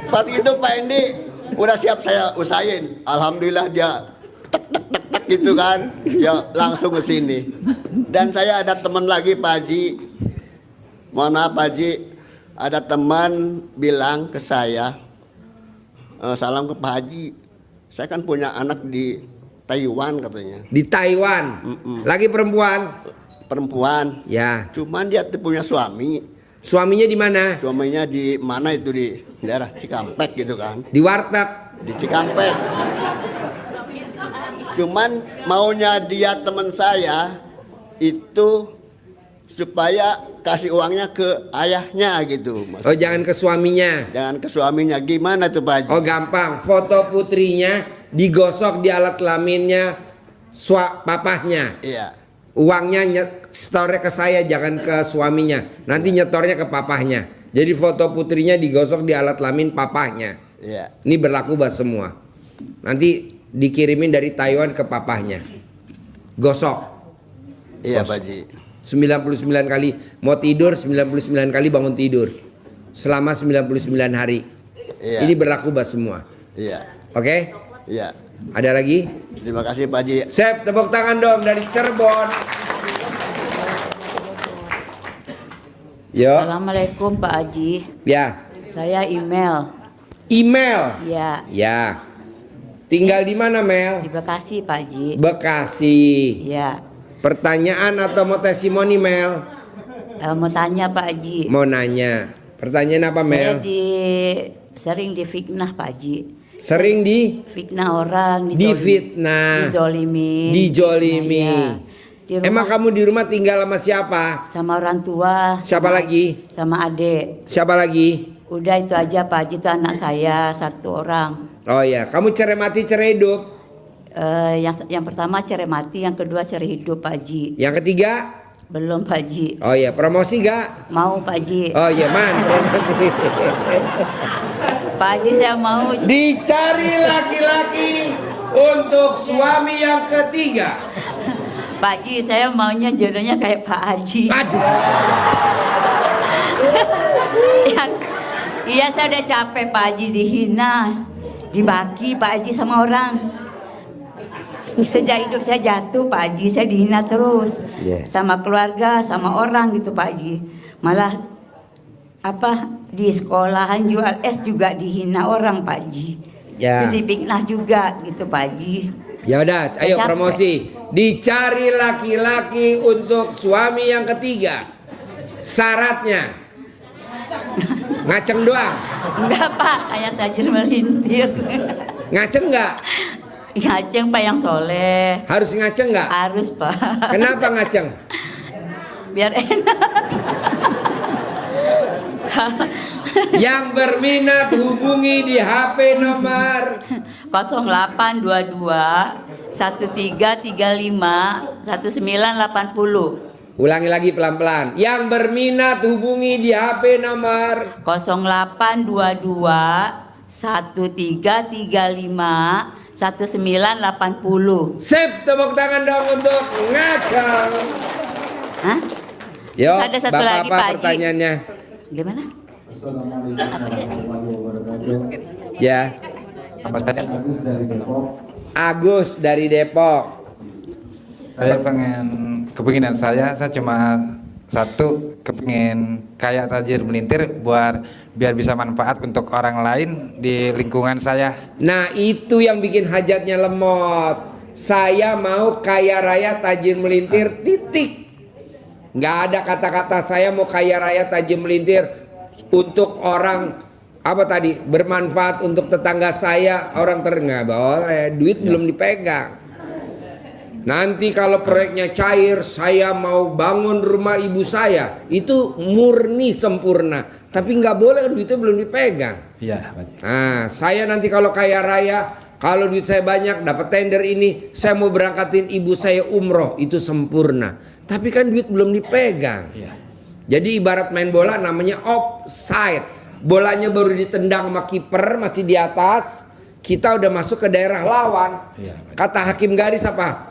Pas itu Pak Hendi udah siap saya usahain. Alhamdulillah dia tek gitu kan. Ya langsung ke sini. Dan saya ada teman lagi Pak Haji. Mohon maaf Pak Haji, ada teman bilang ke saya, salam ke Pak Haji. Saya kan punya anak di Taiwan katanya. Di Taiwan. Lagi perempuan. Perempuan. Ya. Cuman dia tuh punya suami. Suaminya di mana? Suaminya di mana itu, di daerah Cikampek gitu kan. Di warteg. Di Cikampek. Cuman maunya dia teman saya itu supaya kasih uangnya ke ayahnya gitu. Oh, jangan ke suaminya. Jangan ke suaminya. Gimana tuh Pak Haji? Oh, gampang. Foto putrinya digosok di alat kelaminnya papahnya. Iya. Uangnya nyetornya ke saya, jangan ke suaminya. Nanti nyetornya ke papahnya. Jadi foto putrinya digosok di alat kelamin papahnya. Iya. Ini berlaku buat semua. Nanti dikirimin dari Taiwan ke papahnya. Gosok. Iya Pak Haji. 99 kali mau tidur, 99 kali bangun tidur. Selama 99 hari. Iya. Ini berlaku buat semua. Iya. Oke? Iya. Ada lagi? Terima kasih Pak Haji. Sep, tepuk tangan dong dari Cirebon. Yo. Assalamualaikum Pak Haji. Ya. Saya email. Email. Ya. Ya. Tinggal di mana Mel? Di Bekasi Pak Haji. Bekasi. Ya. Pertanyaan atau mau testimoni Mel? Mau tanya Pak Haji. Mau nanya. Pertanyaan apa Mel? Sering difitnah Pak Haji. Sering fitnah orang, difitnah, dijolimi. Emang kamu di rumah tinggal sama siapa? Sama orang tua. Siapa lagi? Sama adik. Siapa lagi? Udah itu aja Pak Haji, itu anak saya satu orang. Oh ya, kamu cerai mati cerai hidup? Yang pertama cerai mati, yang kedua cerai hidup Pak Haji. Yang ketiga? Belum Pak Haji. Oh ya, promosi gak? Mau Pak Haji. Oh ya, man. Pak Haji saya mau dicari laki-laki untuk suami yang ketiga. Pak Haji saya maunya jodohnya kayak Pak Haji. Aduh. Iya saya udah capek Pak Haji dihina, dibagi Pak Haji sama orang. Sejak hidup saya jatuh Pak Haji, saya dihina terus sama keluarga, sama orang gitu Pak Haji. Malah di sekolahan jual es juga dihina orang Pak Haji. Ya. Terus dipiknah juga gitu Pak Haji. Ya udah, ayo promosi. Dicari laki-laki untuk suami yang ketiga. Syaratnya ngaceng doang? Enggak Pak, ayat tajir melintir. Ngaceng enggak? Ngaceng Pak, yang soleh. Harus ngaceng enggak? Harus Pak. Kenapa ngaceng? Biar enak. Yang berminat hubungi di HP nomor 0822 1335 1980. Ulangi lagi pelan-pelan. Yang berminat hubungi di HP nomor 0822 1335 1980. Sip, tepuk tangan dong untuk ngaceng. Hah? Yo, ada satu lagi Pak Haji. Pertanyaannya. Gimana? Ya. Nama saya Agus dari Depok. Agus dari Depok. Saya kepinginan saya cuma Satu, kepingin kaya tajir melintir biar bisa manfaat untuk orang lain di lingkungan saya. Nah itu yang bikin hajatnya lemot. Saya mau kaya raya tajir melintir, titik. Nggak ada kata-kata saya mau kaya raya tajir melintir untuk orang apa tadi, bermanfaat untuk tetangga saya, orang nggak boleh, duit belum dipegang. Nanti kalau proyeknya cair, saya mau bangun rumah ibu saya, itu murni sempurna, tapi nggak boleh duitnya belum dipegang. Iya. Nah, saya nanti kalau kaya raya, kalau duit saya banyak, dapat tender ini, saya mau berangkatin ibu saya umroh, itu sempurna. Tapi kan duit belum dipegang. Iya. Jadi ibarat main bola namanya offside. Bolanya baru ditendang sama kiper, masih di atas, kita udah masuk ke daerah lawan. Iya. Kata hakim garis apa?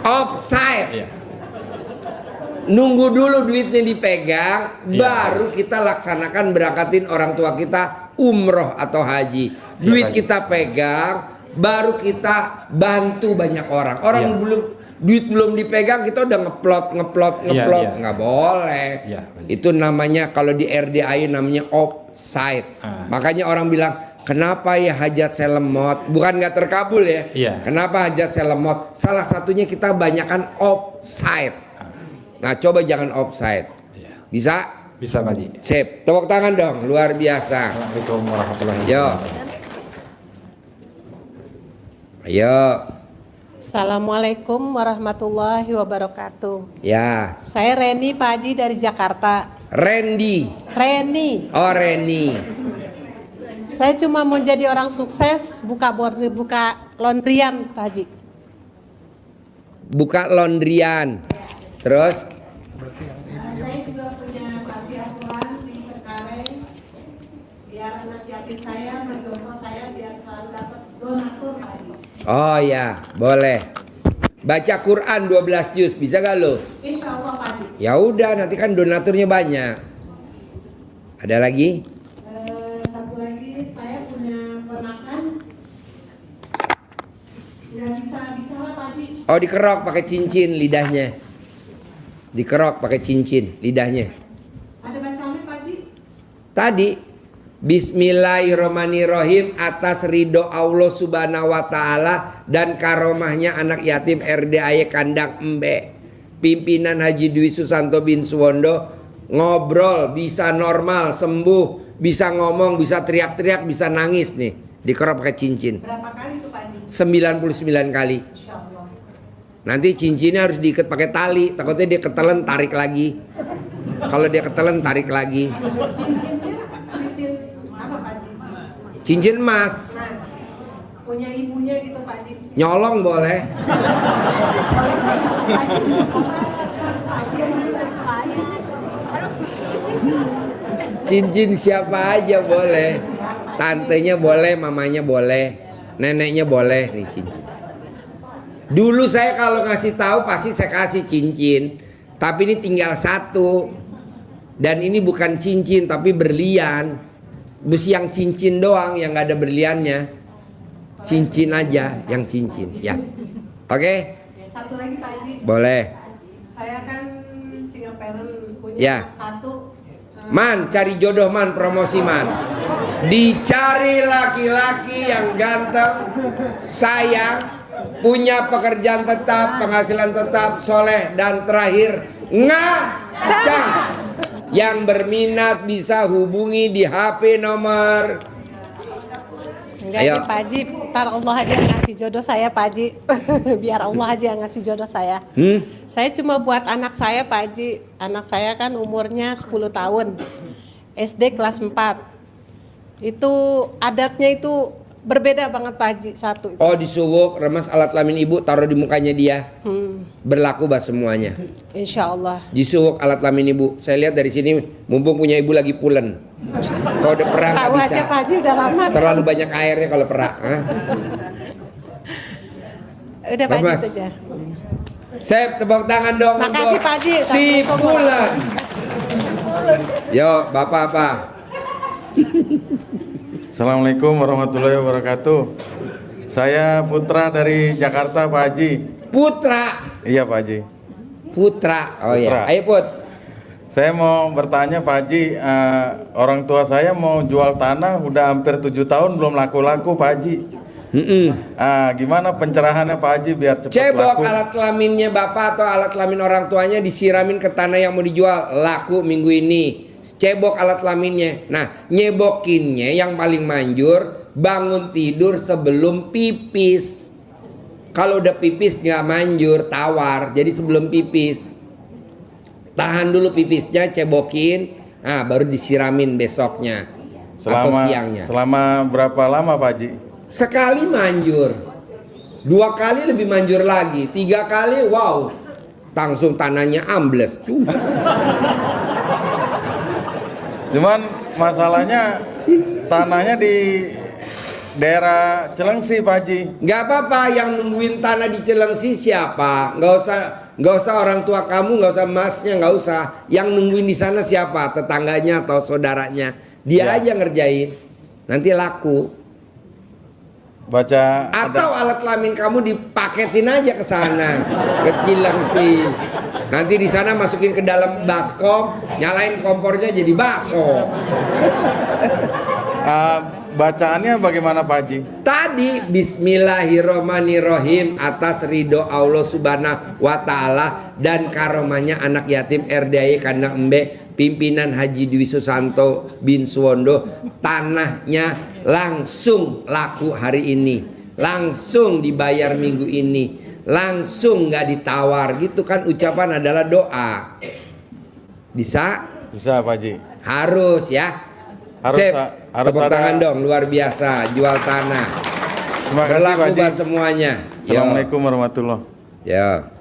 Offside. Iya. Nunggu dulu duitnya dipegang, Iya. baru kita laksanakan berangkatin orang tua kita umroh atau haji. Duit Pak. kita pegang, baru kita bantu banyak orang. Orang Iya. duit belum dipegang, kita udah ngeplot, Iya. nggak boleh. Iya. Itu namanya kalau di RDAI namanya offside. Makanya orang bilang, kenapa ya hajat saya lemot? Bukan nggak terkabul ya. Iya. Kenapa hajat saya lemot? Salah satunya kita banyakan offside. Nah coba jangan offside. Bisa? Bisa Pak Haji. Sip. Tepuk tangan dong, luar biasa. Assalamualaikum warahmatullahi Yo. Ayo. Assalamualaikum warahmatullahi wabarakatuh. Ya. Saya Reni Pak Haji dari Jakarta. Randy. Reni. Oh Reni. Saya cuma mau jadi orang sukses, buka laundryan Pak Haji. Buka laundryan. Terus? Saya juga punya panti asuhan di Cengkareng. Biar anak yatim saya, menjomblo saya biar selalu dapat donatur Pak Haji. Oh ya, boleh. Baca Quran 12 juz, bisa gak lo? Insya Allah Pak Haji. Ya udah, nanti kan donaturnya banyak. Ada lagi? Satu lagi, saya punya ponakan. Nggak bisa lah Pak Haji. Oh dikerok pakai cincin lidahnya. Dikerok pakai cincin lidahnya. Ada bacaannya Pak Haji? Tadi Bismillahirrohmanirrohim atas ridho Allah subhanahu wa ta'ala dan karomahnya anak yatim RDAY Kandang Embe, pimpinan Haji Dwi Susanto bin Suwondo, ngobrol bisa normal, sembuh, bisa ngomong, bisa teriak-teriak, bisa nangis nih, dikerok pakai cincin. Berapa kali itu Pak Haji? 99 kali. Insya Allah. Nanti cincinnya harus diikat pakai tali, takutnya dia ketelen tarik lagi. Kalau dia ketelen tarik lagi. Cincinnya, cincin apa Pak Haji? Cincin emas. Mas, punya ibunya gitu Pak Haji. Nyolong boleh. Boleh saya ikut Pak Haji? Mas, Pak Haji yang dulu. Pak Haji. Cincin siapa aja boleh. Tantenya boleh, mamanya boleh, neneknya boleh nih cincin. Dulu saya kalau ngasih tahu pasti saya kasih cincin, tapi ini tinggal satu. Dan ini bukan cincin tapi berlian. Besi yang cincin doang, yang nggak ada berliannya. Cincin aja yang cincin, ya. Oke? Satu lagi Pak Haji. Boleh. Saya kan single parent punya Ya. anak satu. Man, cari jodoh man, promosi man. Dicari laki-laki yang ganteng, sayang, punya pekerjaan tetap, penghasilan tetap, soleh, dan terakhir ngacang. Yang berminat bisa hubungi di HP nomor. Enggak Ayo. nih Pak Haji, ntar Allah aja yang ngasih jodoh saya Pak Haji. Biar Allah aja yang ngasih jodoh saya. Saya cuma buat anak saya Pak Haji. Anak saya kan umurnya 10 tahun. SD kelas 4. Itu adatnya itu berbeda banget Pak Haji satu. Oh disuwuk, remas alat kelamin ibu, taruh di mukanya dia. Berlaku bah semuanya. Insya Allah. Disuwuk alat kelamin ibu. Saya lihat dari sini, mumpung punya ibu lagi pulen. Kalau udah perah nggak Tahu bisa. aja Pak Haji udah lama. Terlalu banyak airnya kalau perah. Udah Pak Haji Mas. itu aja. Saya tepuk tangan dong. Makasih untuk Pak Haji. si Pulen. Yo, Bapak apa? Assalamualaikum warahmatullahi wabarakatuh. Saya Putra dari Jakarta, Pak Haji. Putra. Iya, Pak Haji. Putra. Oh Putra. ya. Ayo Put. Saya mau bertanya, Pak Haji, orang tua saya mau jual tanah udah hampir 7 tahun belum laku-laku, Pak Haji. Gimana pencerahannya Pak Haji biar cepat Cebok laku? alat kelaminnya bapak atau alat kelamin orang tuanya disiramin ke tanah yang mau dijual, laku minggu ini. Cebok alat kelaminnya. Nah, nyebokinnya yang paling manjur bangun tidur sebelum pipis. Kalau udah pipis nggak manjur, tawar. Jadi sebelum pipis, tahan dulu pipisnya, cebokin, baru disiramin besoknya atau siangnya. Selama berapa lama Pak Haji? Sekali manjur, 2 kali lebih manjur lagi, 3 kali, wow, langsung tanahnya ambles. Cuman masalahnya tanahnya di daerah Cilengsi, Pak Haji. Nggak apa-apa, yang nungguin tanah di Cilengsi siapa? Nggak usah orang tua kamu, nggak usah masnya, nggak usah. Yang nungguin di sana siapa? Tetangganya atau saudaranya? Dia aja ngerjain, nanti laku. Baca atau alat kelamin kamu dipaketin aja ke sana, ke Cilengsi. Nanti di sana masukin ke dalam baskom, nyalain kompornya jadi bakso. Bacaannya bagaimana Pak Haji? Tadi Bismillahirrohmanirrohim atas ridho Allah Subhanahu wa Ta'ala dan karomahnya anak yatim RDAY Kandang Embe pimpinan Haji Dwi Susanto bin Suwondo, tanahnya langsung laku hari ini, langsung dibayar minggu ini, langsung nggak ditawar gitu kan, ucapan adalah doa. Bisa? Bisa Pak Haji. Harus ya. Harus tepuk tangan dong, luar biasa jual tanah. Terima kasih Pak Haji. Buat semuanya. Assalamualaikum warahmatullahi. Ya.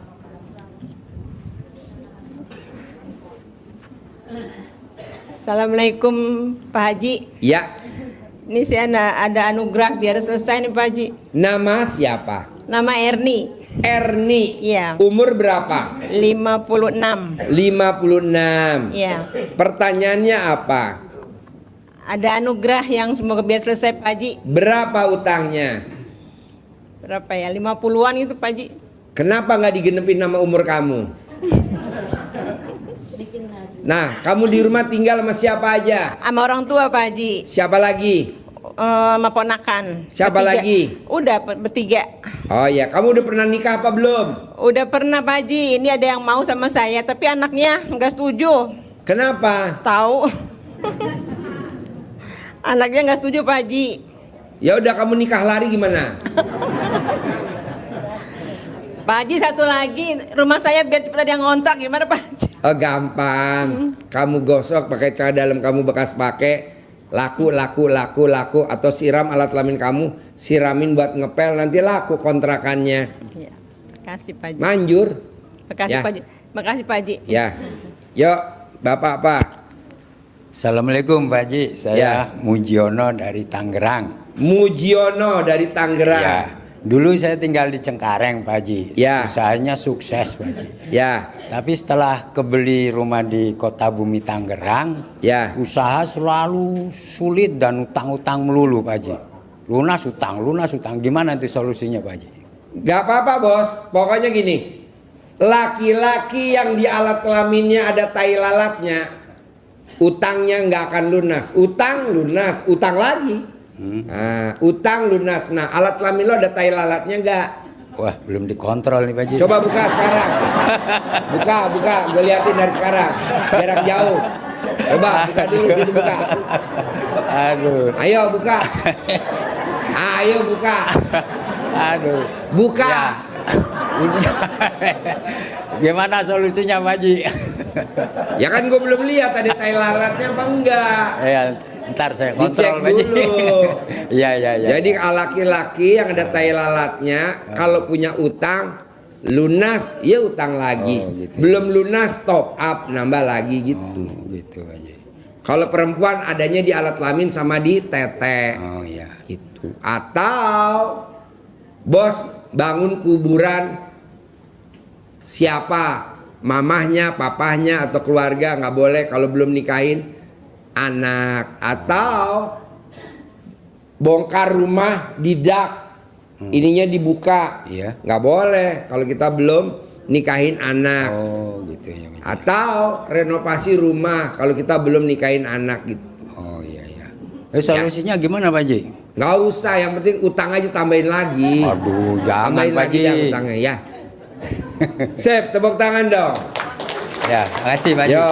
Assalamualaikum Pak Haji. Ya. Ini saya ada anugerah biar selesai nih Pak Haji. Nama siapa? Nama Erni. Erni. Iya. Umur berapa? 56. 56. Iya. Pertanyaannya apa? Ada anugerah yang semoga biar selesai Pak Haji. Berapa utangnya? Berapa ya? 50-an gitu Pak Haji. Kenapa nggak digenepin nama umur kamu? Nah, kamu di rumah tinggal sama siapa aja? Sama orang tua Pak Haji. Siapa lagi? Sama ponakan. Siapa lagi? Udah bertiga. Oh ya, kamu udah pernah nikah apa belum? Udah pernah Pak Haji. Ini ada yang mau sama saya, tapi anaknya nggak setuju. Kenapa? Tahu. Anaknya nggak setuju Pak Haji. Ya udah, kamu nikah lari gimana? Pak Haji, satu lagi, rumah saya biar cepat ada yang ngontrak, gimana Pak Haji? Oh, gampang. Kamu gosok pakai celana dalam kamu bekas pakai, laku atau siram alat kelamin kamu, siramin buat ngepel, nanti laku kontrakannya. Iya. Makasih Pak Haji. Manjur. Makasih Ya. Pak Haji. Makasih Pak Haji. Ya. Yuk, Bapak apa? Assalamualaikum Pak Haji, saya Ya. Mujiono dari Tangerang. Mujiono dari Tangerang. Ya. Dulu saya tinggal di Cengkareng Pak Haji. Ya. Usahanya sukses Pak Haji. Ya. Tapi setelah kebeli rumah di Kota Bumi Tangerang, ya. Usaha selalu sulit dan utang-utang melulu Pak Haji. Lunas utang. Gimana itu solusinya Pak Haji? Gak apa-apa bos, pokoknya gini. Laki-laki yang di alat kelaminnya ada tai lalatnya, utangnya nggak akan lunas. Utang lunas, utang lagi. Nah, utang lunas. Nah, alat kelamin lo ada tai lalatnya nggak? Wah, belum dikontrol nih Pak Haji. Coba buka sekarang. Buka, gue liatin dari sekarang. Jarak jauh. Coba buka dulu situ, buka. Aduh. Ayo buka. Ayo buka. Aduh. Buka. Ya. Gimana solusinya Pak Haji? Ya kan gue belum lihat ada tai lalatnya apa enggak. Ya, ntar saya kontrol Dicek Pak Haji. dulu. Iya. Jadi laki-laki yang ada tai lalatnya kalau punya utang lunas ya utang lagi. gitu. Belum lunas top up nambah lagi gitu. Gitu aja. Kalau perempuan adanya di alat kelamin sama di tete. Oh iya. Itu. Atau bos bangun kuburan siapa? Mamahnya, papahnya atau keluarga, nggak boleh kalau belum nikahin anak. Atau bongkar rumah didak. ininya dibuka. Iya. Nggak boleh kalau kita belum nikahin anak. Oh gitu ya. Atau renovasi rumah kalau kita belum nikahin anak gitu. Oh iya iya. Solusinya gimana Pak Haji? Nggak usah, yang penting utang aja tambahin lagi. Aduh, jangan tambahin Pak lagi Haji. dah utangnya ya. Sip, tepuk tangan dong. Ya, makasih Pak Haji. Yo.